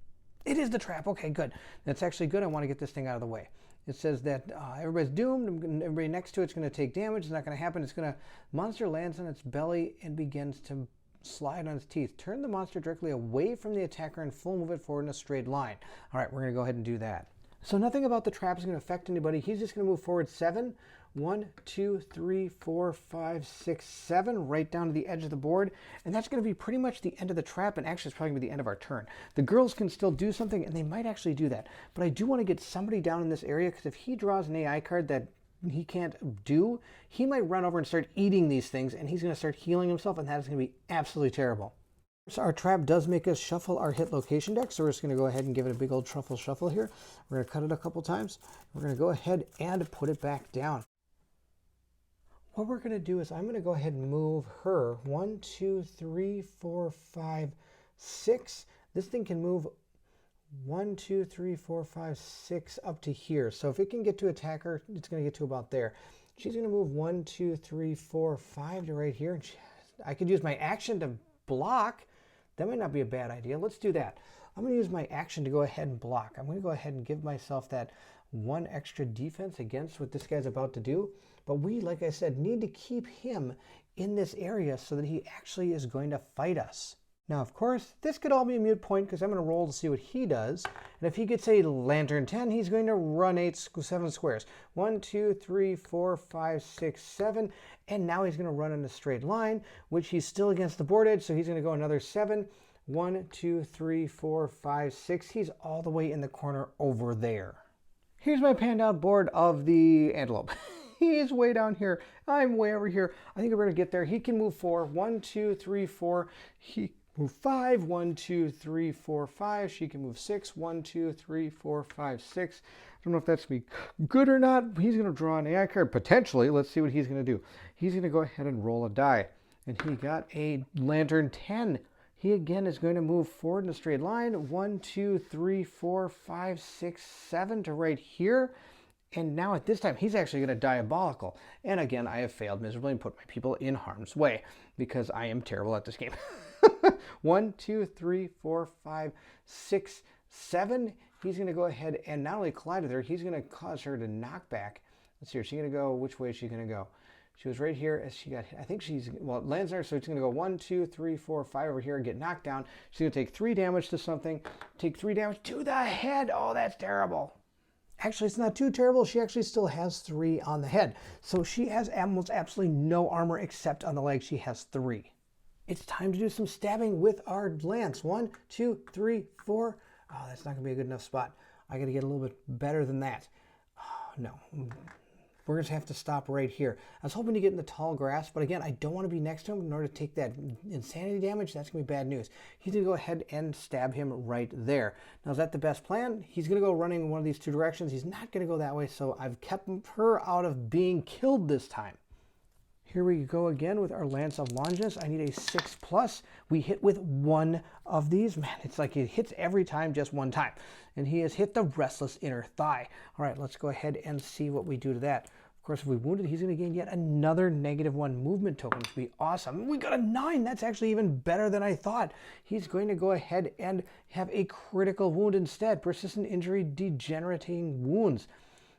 It is the trap. Okay, good. That's actually good. I want to get this thing out of the way. It says that everybody's doomed. Everybody next to it's going to take damage. It's not going to happen. It's going to... Monster lands on its belly and begins to slide on its teeth. Turn the monster directly away from the attacker and full move it forward in a straight line. All right, we're going to go ahead and do that. So nothing about the trap is going to affect anybody. He's just going to move forward 7. 1, 2, 3, 4, 5, 6, 7, right down to the edge of the board. And that's going to be pretty much the end of the trap, and actually it's probably going to be the end of our turn. The girls can still do something, and they might actually do that. But I do want to get somebody down in this area, because if he draws an AI card that he can't do, he might run over and start eating these things, and he's going to start healing himself, and that is going to be absolutely terrible. So our trap does make us shuffle our hit location deck, so we're just going to go ahead and give it a big old truffle shuffle here. We're going to cut it a couple times. We're going to go ahead and put it back down. What we're going to do is I'm going to go ahead and move her 1, 2, 3, 4, 5, 6. This thing can move 1, 2, 3, 4, 5, 6 up to here. So if it can get to attack her, it's going to get to about there. She's going to move 1, 2, 3, 4, 5 to right here. And I could use my action to block. That might not be a bad idea. Let's do that. I'm going to use my action to go ahead and block. I'm going to go ahead and give myself that 1 extra defense against what this guy's about to do. But we, like I said, need to keep him in this area so that he actually is going to fight us. Now, of course, this could all be a moot point because I'm going to roll to see what he does. And if he gets a lantern 10, he's going to run 7 squares. 1, 2, 3, 4, 5, 6, 7. And now he's going to run in a straight line, which he's still against the board edge. So he's going to go another 7. 1, 2, 3, 4, 5, 6. He's all the way in the corner over there. Here's my panned out board of the Antelope. He's way down here. I'm way over here. I think we're going to get there. He can move 4. 1, 2, 3, 4. He can move 5. 1, 2, 3, 4, 5. She can move 6. 1, 2, 3, 4, 5, 6. I don't know if that's going to be good or not. He's going to draw an AI card, potentially. Let's see what he's going to do. He's going to go ahead and roll a die. And he got a lantern 10. He again is going to move forward in a straight line. 1, 2, 3, 4, 5, 6, 7 to right here. And now at this time, he's actually going to diabolical. And again, I have failed miserably and put my people in harm's way because I am terrible at this game. 1, 2, 3, 4, 5, 6, 7. He's going to go ahead and not only collide with her, he's going to cause her to knock back. Let's see, is she going to go? Which way is she going to go? She was right here as she got hit. I think she's, well, it lands there, so she's going to go 1, 2, 3, 4, 5 over here and get knocked down. She's going to take 3 damage to something, take 3 damage to the head. Oh, that's terrible. Actually, it's not too terrible. She actually still has 3 on the head. So she has almost absolutely no armor except on the legs. She has 3. It's time to do some stabbing with our lance. 1, 2, 3, 4. Oh, that's not going to be a good enough spot. I got to get a little bit better than that. Oh, no. we're going to have to stop right here. I was hoping to get in the tall grass, but again, I don't want to be next to him in order to take that insanity damage. That's going to be bad news. He's going to go ahead and stab him right there. Now, is that the best plan? He's going to go running in one of these two directions. He's not going to go that way, so I've kept her out of being killed this time. Here we go again with our Lance of Longinus. I need a 6+. We hit with one of these. Man, it's like it hits every time, just one time. And he has hit the Restless Inner Thigh. All right, let's go ahead and see what we do to that. Of course, if we wounded, he's going to gain yet another -1 movement token, which would be awesome. We got a 9. That's actually even better than I thought. He's going to go ahead and have a critical wound instead. Persistent injury, degenerating wounds.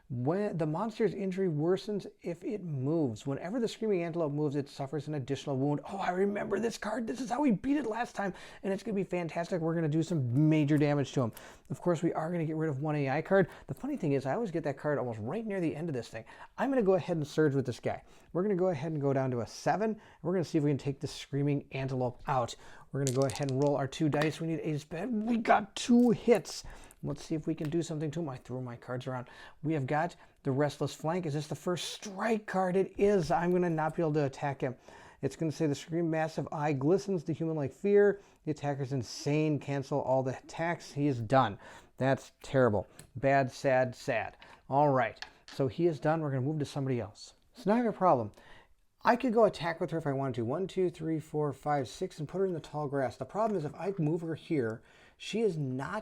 When the monster's injury worsens if it moves. Whenever the Screaming Antelope moves, it suffers an additional wound. Oh, I remember this card. This is how we beat it last time, and it's going to be fantastic. We're going to do some major damage to him. Of course, we are going to get rid of one AI card. The funny thing is, I always get that card almost right near the end of this thing. I'm going to go ahead and surge with this guy. We're going to go ahead and go down to a 7. And we're going to see if we can take the Screaming Antelope out. We're going to go ahead and roll our 2 dice. We need a spell. We got 2 hits. Let's see if we can do something to him. I threw my cards around. We have got the Restless Flank. Is this the first strike card? It is. I'm going to not be able to attack him. It's going to say the Scream Massive Eye glistens the human-like fear. The attacker's insane. Cancel all the attacks. He is done. That's terrible. Bad, sad, sad. All right. So he is done. We're going to move to somebody else. So now I have a problem. I could go attack with her if I wanted to. 1, 2, 3, 4, 5, 6, and put her in the tall grass. The problem is if I move her here, she's gonna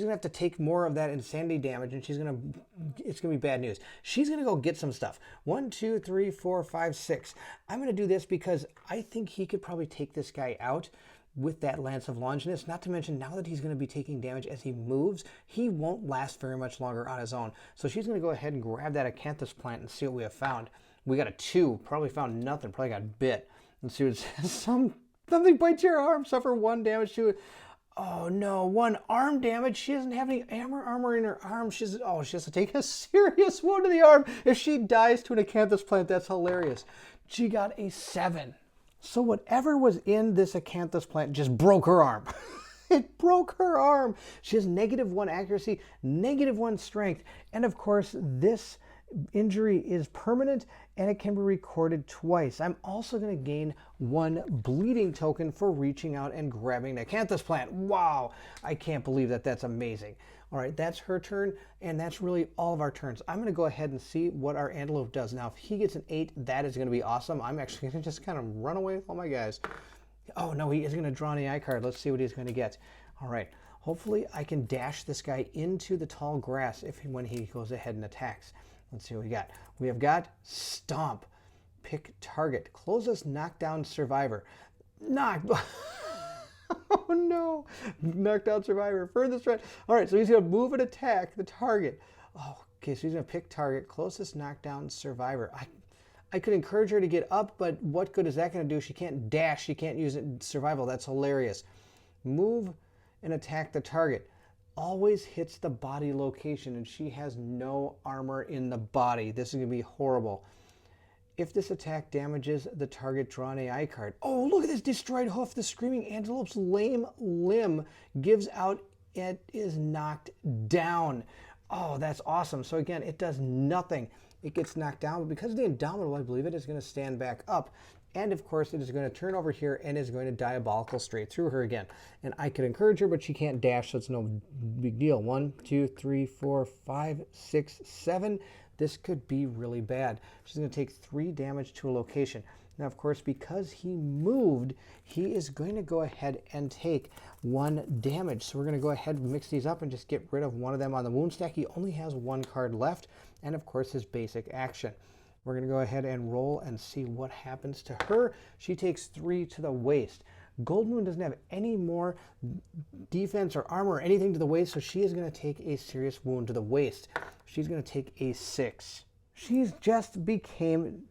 have to take more of that insanity damage, and it's gonna be bad news. She's gonna go get some stuff. 1, 2, 3, 4, 5, 6. I'm gonna do this because I think he could probably take this guy out with that Lance of Longinus. Not to mention, now that he's going to be taking damage as he moves, he won't last very much longer on his own. So she's going to go ahead and grab that acanthus plant and see what we have found. We got a 2. Probably found nothing. Probably got bit. Let's see what it says. Something bites your arm. Suffer 1 damage to it. Oh no, 1 arm damage. She doesn't have any armor in her arm. She has to take a serious wound to the arm. If she dies to an acanthus plant, that's hilarious. She got a 7. So whatever was in this acanthus plant just broke her arm. It broke her arm. She has -1 accuracy, -1 strength. And of course, this injury is permanent and it can be recorded twice. I'm also going to gain 1 bleeding token for reaching out and grabbing the acanthus plant. Wow, I can't believe that. That's amazing. All right, that's her turn, and that's really all of our turns. I'm going to go ahead and see what our Antelope does. Now, if he gets an 8, that is going to be awesome. I'm actually going to just kind of run away with all my guys. Oh, no, he is going to draw an AI card. Let's see what he's going to get. All right, hopefully I can dash this guy into the tall grass when he goes ahead and attacks. Let's see what we got. We have got Stomp. Pick target. Closest knockdown survivor. Knock. Oh no. Knockdown survivor. Furthest threat. All right, so he's going to move and attack the target. Oh, okay, so he's going to pick target. Closest knockdown survivor. I could encourage her to get up, but what good is that going to do? She can't dash. She can't use it in survival. That's hilarious. Move and attack the target. Always hits the body location, and she has no armor in the body. This is going to be horrible. If this attack damages the target, draw an AI card. Oh, look at this destroyed hoof. The Screaming Antelope's lame limb gives out. It is knocked down. Oh, that's awesome. So again, it does nothing. It gets knocked down, but because of the Indomitable, I believe it is going to stand back up. And of course, it is going to turn over here and is going to diabolical straight through her again. And I could encourage her, but she can't dash, so it's no big deal. 1, 2, 3, 4, 5, 6, 7. This could be really bad. She's going to take 3 damage to a location. Now, of course, because he moved, he is going to go ahead and take 1 damage. So we're going to go ahead and mix these up and just get rid of one of them on the wound stack. He only has 1 card left, and of course, his basic action. We're going to go ahead and roll and see what happens to her. She takes 3 to the waist. Gold Moon doesn't have any more defense or armor or anything to the waist, so she is going to take a serious wound to the waist. She's going to take a 6. She's just became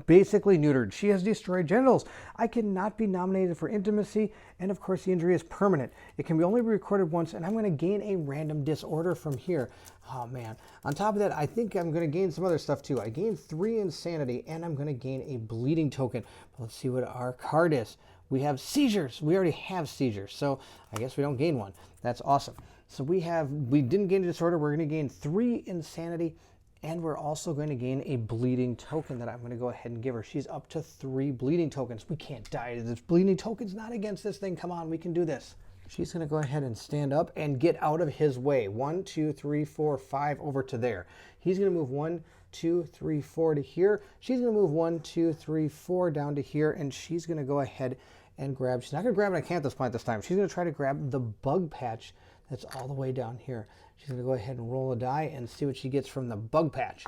basically neutered. She has destroyed genitals. I cannot be nominated for intimacy, and of course the injury is permanent. It can only be recorded once, and I'm going to gain a random disorder from here. Oh man. On top of that, I think I'm going to gain some other stuff too. I gained 3 insanity, and I'm going to gain a bleeding token. But let's see what our card is. We have seizures. We already have seizures, so I guess we don't gain 1. That's awesome. So we didn't gain a disorder. We're going to gain 3 insanity And we're also going to gain a bleeding token that I'm going to go ahead and give her. She's up to 3 bleeding tokens. We can't die to this bleeding token's not against this thing. Come on, we can do this. She's going to go ahead and stand up and get out of his way. 1, 2, 3, 4, 5 over to there. He's going to move 1, 2, 3, 4 to here. She's going to move 1, 2, 3, 4 down to here, and she's going to go ahead and grab. She's not going to grab an Acanthus plant this time. She's going to try to grab the bug patch that's all the way down here. She's going to go ahead and roll a die and see what she gets from the bug patch.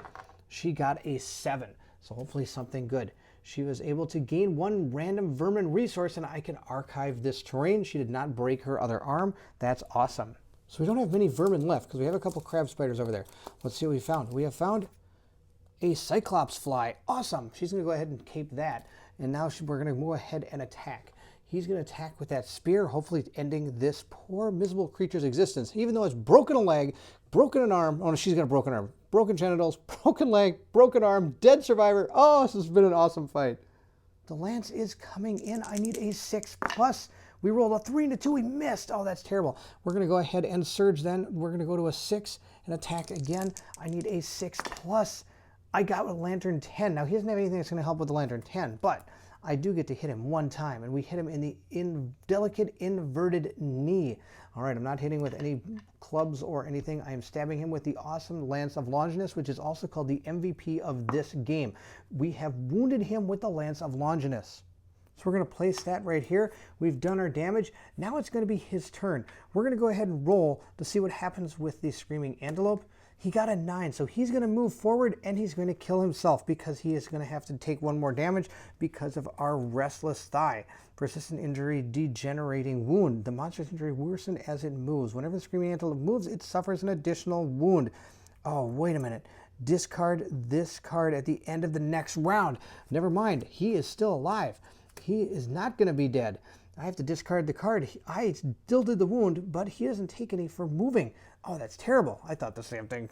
She got a 7, so hopefully something good. She was able to gain 1 random vermin resource, and I can archive this terrain. She did not break her other arm. That's awesome. So we don't have many vermin left because we have a couple crab spiders over there. Let's see what we found. We have found a Cyclops fly. Awesome. She's going to go ahead and cape that, and now we're going to go ahead and attack. He's going to attack with that spear, hopefully ending this poor, miserable creature's existence. Even though it's broken a leg, broken an arm. Oh, no, she's got a broken arm. Broken genitals, broken leg, broken arm, dead survivor. Oh, this has been an awesome fight. The lance is coming in. I need a 6+. We rolled a 3 and a 2. We missed. Oh, that's terrible. We're going to go ahead and surge then. We're going to go to a 6 and attack again. I need a 6+. I got a lantern 10. Now, he doesn't have anything that's going to help with the lantern 10, but I do get to hit him 1 time, and we hit him in the delicate inverted knee. All right, I'm not hitting with any clubs or anything. I am stabbing him with the awesome Lance of Longinus, which is also called the MVP of this game. We have wounded him with the Lance of Longinus. So we're going to place that right here. We've done our damage. Now it's going to be his turn. We're going to go ahead and roll to see what happens with the Screaming Antelope. He got a 9, so he's going to move forward and he's going to kill himself because he is going to have to take 1 more damage because of our Restless Eye. Persistent injury, degenerating wound. The monster's injury worsens as it moves. Whenever the Screaming Antelope moves, it suffers an additional wound. Oh, wait a minute. Discard this card at the end of the next round. Never mind, he is still alive. He is not going to be dead. I have to discard the card. I still did the wound, but he doesn't take any for moving. Oh, that's terrible. I thought the same thing.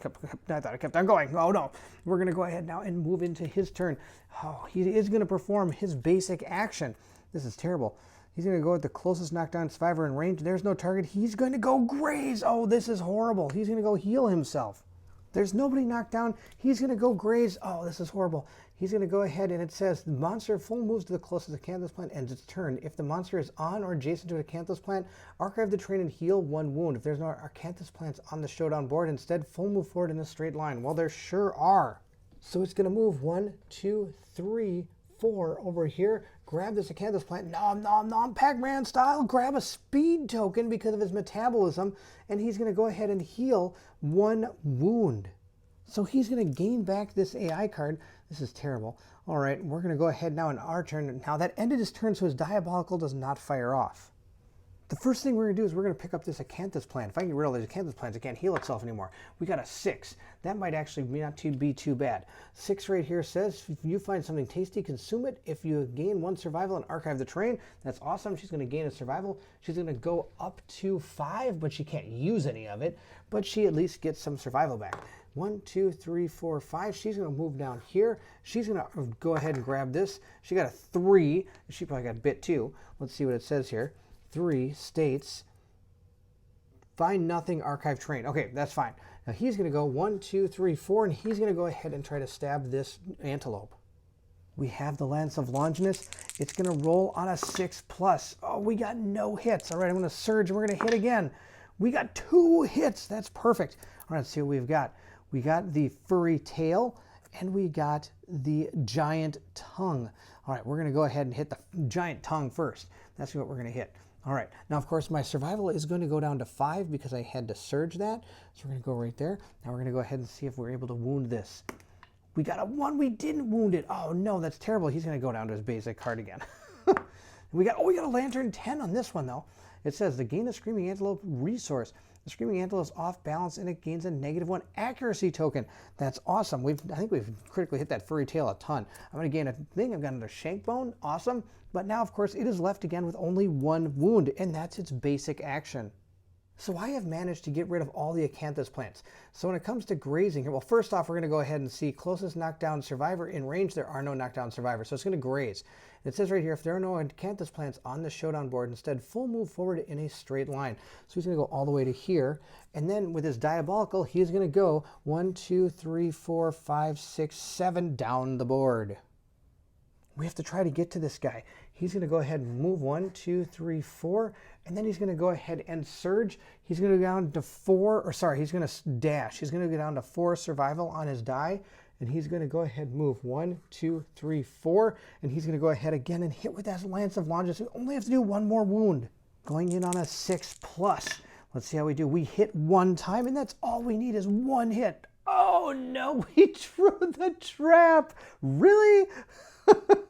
I thought it kept on going. Oh, no. We're going to go ahead now and move into his turn. Oh, he is going to perform his basic action. This is terrible. He's going to go with the closest knockdown survivor in range. There's no target. He's going to go graze. Oh, this is horrible. He's going to go heal himself. There's nobody knocked down. He's going to go graze. Oh, this is horrible. He's going to go ahead and it says the monster full moves to the closest Acanthus plant ends its turn. If the monster is on or adjacent to an Acanthus plant, archive the terrain and heal 1 wound. If there's no Acanthus plants on the Showdown board, instead full move forward in a straight line. Well, there sure are. So it's going to move 1, 2, 3, 4 over here. Grab this Acanthus plant. Nom, nom, nom, Pac-Man style. Grab a speed token because of his metabolism. And he's going to go ahead and heal 1 wound. So he's going to gain back this AI card. This is terrible. All right, we're going to go ahead now in our turn. Now that ended his turn, so his Diabolical does not fire off. The first thing we're going to do is we're going to pick up this Acanthus plant. If I can get rid of these Acanthus plants, it can't heal itself anymore. We got a 6. That might actually not be too bad. 6 right here says, if you find something tasty, consume it. If you gain 1 survival and archive the terrain, that's awesome. She's going to gain a survival. She's going to go up to 5, but she can't use any of it. But she at least gets some survival back. 1, 2, 3, 4, 5. She's going to move down here. She's going to go ahead and grab this. She got a 3. She probably got bit too. Let's see what it says here. 3 states, find nothing, archive terrain. Okay, that's fine. Now he's going to go 1, 2, 3, 4, and he's going to go ahead and try to stab this antelope. We have the Lance of Longinus. It's going to roll on a 6+. Oh, we got no hits. All right, I'm going to surge and we're going to hit again. We got 2 hits. That's perfect. All right, let's see what we've got. We got the furry tail, and we got the giant tongue. All right, we're going to go ahead and hit the giant tongue first. That's what we're going to hit. All right, now of course my survival is going to go down to 5 because I had to surge that. So we're going to go right there. Now we're going to go ahead and see if we're able to wound this. We got a 1. We didn't wound it. Oh no, that's terrible. He's going to go down to his basic card again. we got a lantern 10 on this one though. It says the gain a Screaming Antelope resource. The Screaming Antelope is off balance and it gains a -1 accuracy token. That's awesome. I think we've critically hit that furry tail a ton. I'm going to gain a thing. I've got another shank bone. Awesome. But now, of course, it is left again with only 1 wound, and that's its basic action. So I have managed to get rid of all the acanthus plants. So when it comes to grazing here, well, first off, we're going to go ahead and see closest knockdown survivor. In range, there are no knockdown survivors, so it's going to graze. It says right here, if there are no acanthus plants on the showdown board, instead full move forward in a straight line. So he's going to go all the way to here, and then with his diabolical, he's going to go 1, 2, 3, 4, 5, 6, 7 down the board. We have to try to get to this guy. He's going to go ahead and move 1, 2, 3, 4, and then he's going to go ahead and surge. He's going to go down to 4, or sorry, he's going to dash. He's going to go down to 4 survival on his die, and he's going to go ahead and move 1, 2, 3, 4, and he's going to go ahead again and hit with that Lance of Longes. We only have to do 1 more wound. Going in on a 6+. Let's see how we do. We hit 1 time, and that's all we need is 1 hit. Oh no, we drew the trap. Really?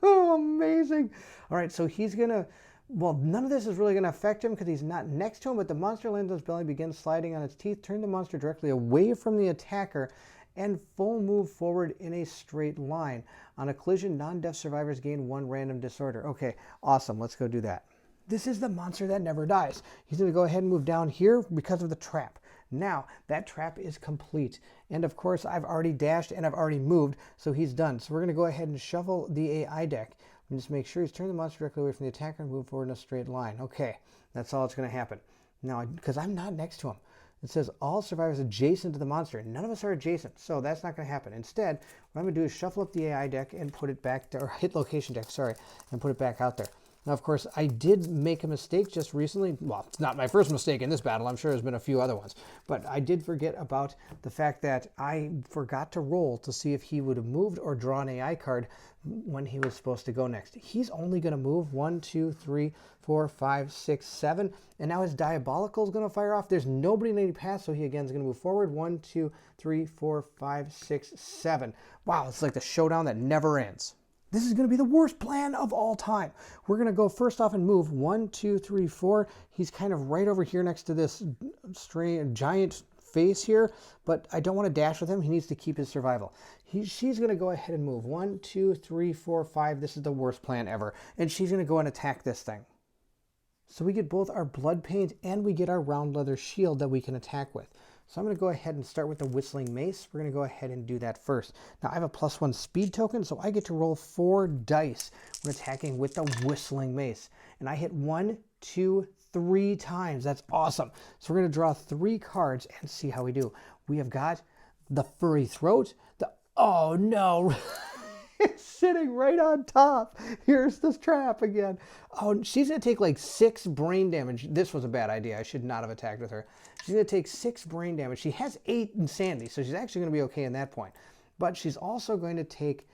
Oh, amazing. All right, so he's going to, well, none of this is really going to affect him because he's not next to him, but the monster lands on his belly, begins sliding on its teeth, turn the monster directly away from the attacker, and full move forward in a straight line. On a collision, non-death survivors gain 1 random disorder. Okay, awesome. Let's go do that. This is the monster that never dies. He's going to go ahead and move down here because of the trap. Now, that trap is complete. And of course, I've already dashed and I've already moved, so he's done. So we're going to go ahead and shuffle the AI deck and just make sure he's turned the monster directly away from the attacker and move forward in a straight line. Okay, that's all that's going to happen. Now, because I'm not next to him, it says all survivors adjacent to the monster. None of us are adjacent, so that's not going to happen. Instead, what I'm going to do is shuffle up the AI deck and put it back, or hit location deck, sorry, and put it back out there. Now, of course, I did make a mistake just recently. Well, it's not my first mistake in this battle. I'm sure there's been a few other ones. But I did forget about the fact that I forgot to roll to see if he would have moved or drawn an AI card when he was supposed to go next. He's only going to move 1, 2, 3, 4, 5, 6, 7. And now his diabolical is going to fire off. There's nobody in any path, so he again is going to move forward. 1, 2, 3, 4, 5, 6, 7. Wow, it's like the showdown that never ends. This is going to be the worst plan of all time. We're going to go first off and move 1, 2, 3, 4. He's kind of right over here next to this giant face here, but I don't want to dash with him. He needs to keep his survival. She's going to go ahead and move 1, 2, 3, 4, 5. This is the worst plan ever. And she's going to go and attack this thing. So we get both our blood paint and we get our round leather shield that we can attack with. So I'm going to go ahead and start with the whistling mace. We're going to go ahead and do that first. Now I have a +1 speed token, so I get to roll 4 dice when attacking with the whistling mace. And I hit 1, 2, 3 times. That's awesome. So we're going to draw 3 cards and see how we do. We have got the furry throat. Oh no. It's sitting right on top. Here's this trap again. Oh, she's going to take like 6 brain damage. This was a bad idea. I should not have attacked with her. She's going to take 6 brain damage. She has 8 insanity, so she's actually going to be okay in that point. But she's also going to take,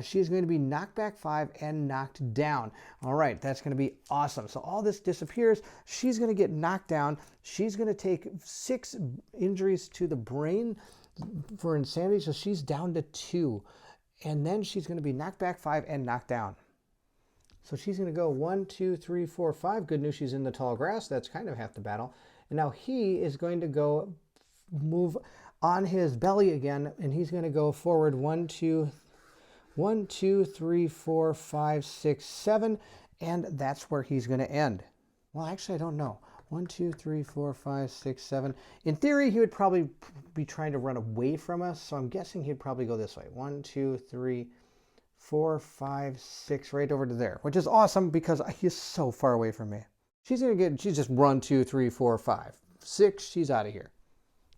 she's going to be knocked back 5 and knocked down. All right, that's going to be awesome. So all this disappears. She's going to get knocked down. She's going to take 6 injuries to the brain for insanity, so she's down to 2. And then she's going to be knocked back 5 and knocked down. So she's going to go 1, 2, 3, 4, 5. Good news she's in the tall grass. That's kind of half the battle. And now he is going to go move on his belly again, and he's going to go forward 1, 2, 3, 4, 5, 6, 7, and that's where he's going to end. Well, actually, I don't know. 1, 2, 3, 4, 5, 6, 7. In theory, he would probably be trying to run away from us, so I'm guessing he'd probably go this way. 1, 2, 3, 4, 5, 6, right over to there, which is awesome because he's so far away from me. She's just 1, 2, 3, 4, 5, 6. She's out of here.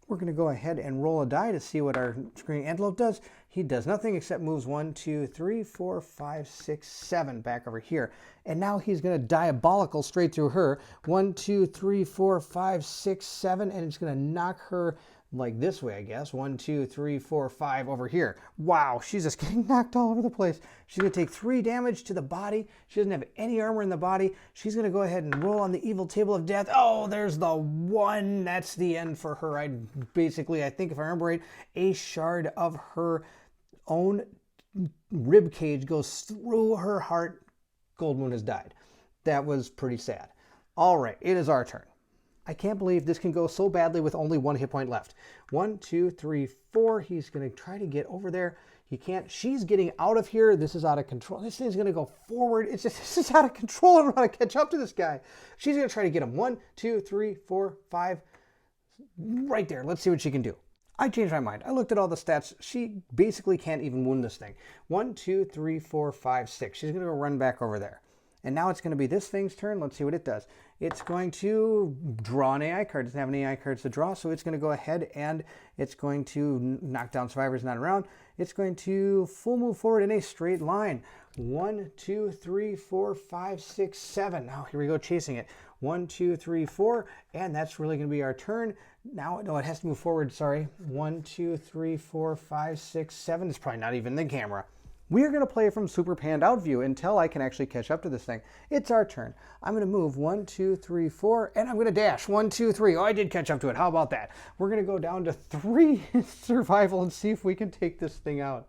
We're going to go ahead and roll a die to see what our screaming antelope does. He does nothing except moves 1, 2, 3, 4, 5, 6, 7 back over here. And now he's going to diabolical straight through her. 1, 2, 3, 4, 5, 6, 7, and it's going to knock her like this way, I guess. 1, 2, 3, 4, 5 over here. Wow, she's just getting knocked all over the place. She's going to take 3 damage to the body. She doesn't have any armor in the body. She's going to go ahead and roll on the evil table of death. Oh, there's the 1. That's the end for her. I think if I remember right, a shard of her own rib cage goes through her heart. Gold Moon has died. That was pretty sad. All right, it is our turn. I can't believe this can go so badly with only 1 hit point left. 1, 2, 3, 4. He's going to try to get over there. He can't. She's getting out of here. This is out of control. This thing's going to go forward. It's just, this is out of control. I don't know how to catch up to this guy. She's going to try to get him. 1, 2, 3, 4, 5. Right there. Let's see what she can do. I changed my mind. I looked at all the stats. She basically can't even wound this thing. 1, 2, 3, 4, 5, 6. She's going to go run back over there. And now it's going to be this thing's turn. Let's see what it does. It's going to draw an AI card. It doesn't have any AI cards to draw, so it's going to go ahead and it's going to knock down survivors not around. It's going to full move forward in a straight line. 1, 2, 3, 4, 5, 6, 7. Now here we go chasing it. 1, 2, 3, 4, and that's really going to be our turn. Now, no, it has to move forward, sorry. 1, 2, 3, 4, 5, 6, 7. It's probably not even the camera. We're going to play from super panned out view until I can actually catch up to this thing. It's our turn. I'm going to move 1, 2, 3, 4, and I'm going to dash 1, 2, 3. Oh, I did catch up to it. How about that? We're going to go down to 3 survival and see if we can take this thing out.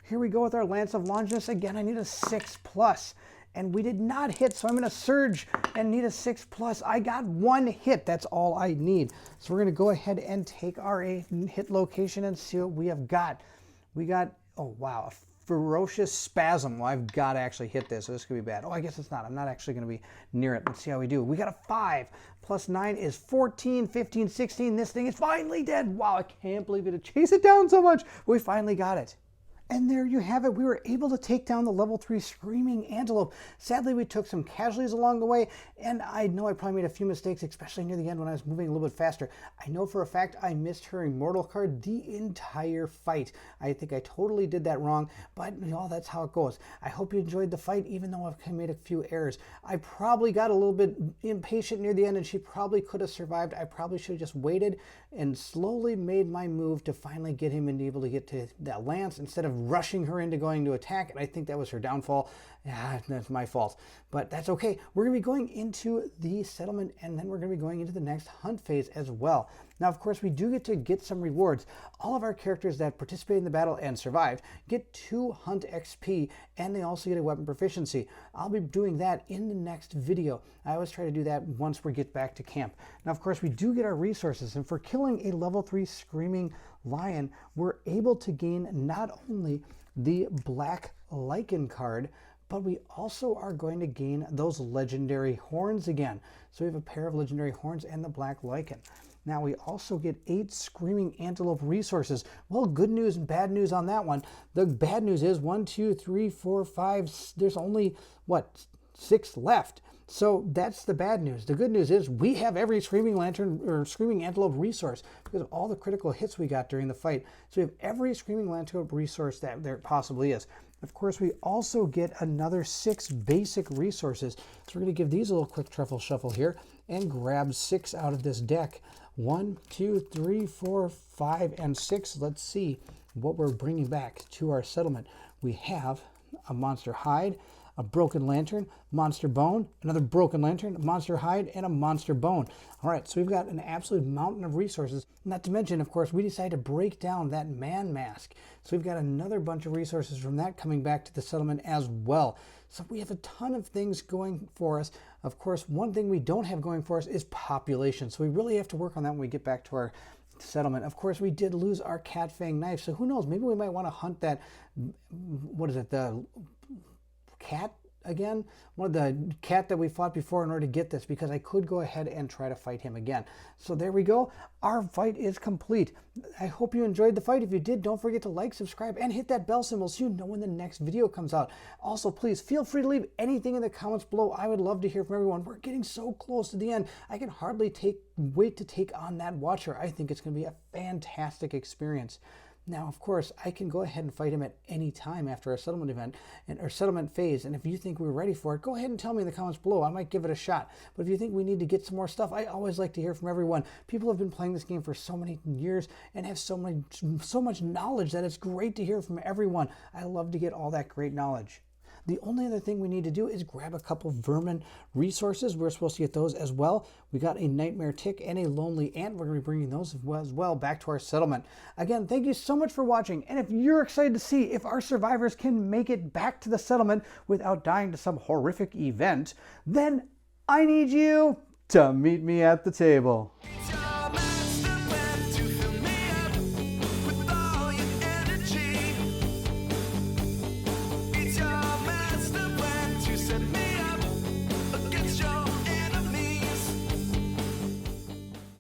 Here we go with our Lance of Longinus. Again, I need a 6+. And we did not hit, so I'm going to surge and need a 6+. I got 1 hit. That's all I need. So we're going to go ahead and take our hit location and see what we have got. We got, oh, wow, a ferocious spasm. Well, I've got to actually hit this, so this could be bad. Oh, I guess it's not. I'm not actually going to be near it. Let's see how we do. We got a 5 plus 9 is 14, 15, 16. This thing is finally dead. Wow, I can't believe it. To chase it down so much. We finally got it. And there you have it. We were able to take down the level 3 Screaming Antelope. Sadly, we took some casualties along the way, and I know I probably made a few mistakes, especially near the end when I was moving a little bit faster. I know for a fact I missed her Immortal card the entire fight. I think I totally did that wrong, but you know, that's how it goes. I hope you enjoyed the fight, even though I've made a few errors. I probably got a little bit impatient near the end, and she probably could have survived. I probably should have just waited and slowly made my move to finally get him and able to get to that lance instead of rushing her into going to attack, and I think that was her downfall. Yeah, that's my fault, but that's okay. We're going to be going into the settlement, and then we're going to be going into the next hunt phase as well. Now, of course, we do get some rewards. All of our characters that participated in the battle and survived get 2 hunt XP, and they also get a weapon proficiency. I'll be doing that in the next video. I always try to do that once we get back to camp. Now, of course, we do get our resources, and for killing a level 3 Screaming Lion, we're able to gain not only the Black Lichen card, but we also are going to gain those legendary horns again. So we have a pair of legendary horns and the Black Lichen. Now we also get 8 Screaming Antelope resources. Well, good news and bad news on that one. The bad news is 1, 2, 3, 4, 5, there's only, what, 6 left. So that's the bad news. The good news is we have every Screaming Lantern or Screaming Antelope resource because of all the critical hits we got during the fight. So we have every Screaming Antelope resource that there possibly is. Of course, we also get another 6 basic resources. So we're going to give these a little quick truffle shuffle here and grab 6 out of this deck. 1, 2, 3, 4, 5, and 6. Let's see what we're bringing back to our settlement. We have a Monster Hide, a Broken Lantern, Monster Bone, another Broken Lantern, a Monster Hide, and a Monster Bone. All right, so we've got an absolute mountain of resources. Not to mention, of course, we decided to break down that man mask. So we've got another bunch of resources from that coming back to the settlement as well. So we have a ton of things going for us. Of course, one thing we don't have going for us is population. So we really have to work on that when we get back to our settlement. Of course, we did lose our Cat Fang knife. So who knows, maybe we might want to hunt that, what is it, the cat again? One of the cat that we fought before in order to get this, because I could go ahead and try to fight him again. So there we go. Our fight is complete. I hope you enjoyed the fight. If you did, don't forget to like, subscribe, and hit that bell symbol so you know when the next video comes out. Also, please feel free to leave anything in the comments below. I would love to hear from everyone. We're getting so close to the end. I can hardly wait to take on that Watcher. I think it's going to be a fantastic experience. Now, of course, I can go ahead and fight him at any time after our settlement event or settlement phase. And if you think we're ready for it, go ahead and tell me in the comments below. I might give it a shot. But if you think we need to get some more stuff, I always like to hear from everyone. People have been playing this game for so many years and have so much knowledge that it's great to hear from everyone. I love to get all that great knowledge. The only other thing we need to do is grab a couple vermin resources. We're supposed to get those as well. We got a Nightmare Tick and a Lonely Ant. We're going to be bringing those as well back to our settlement. Again, thank you so much for watching. And if you're excited to see if our survivors can make it back to the settlement without dying to some horrific event, then I need you to meet me at the table.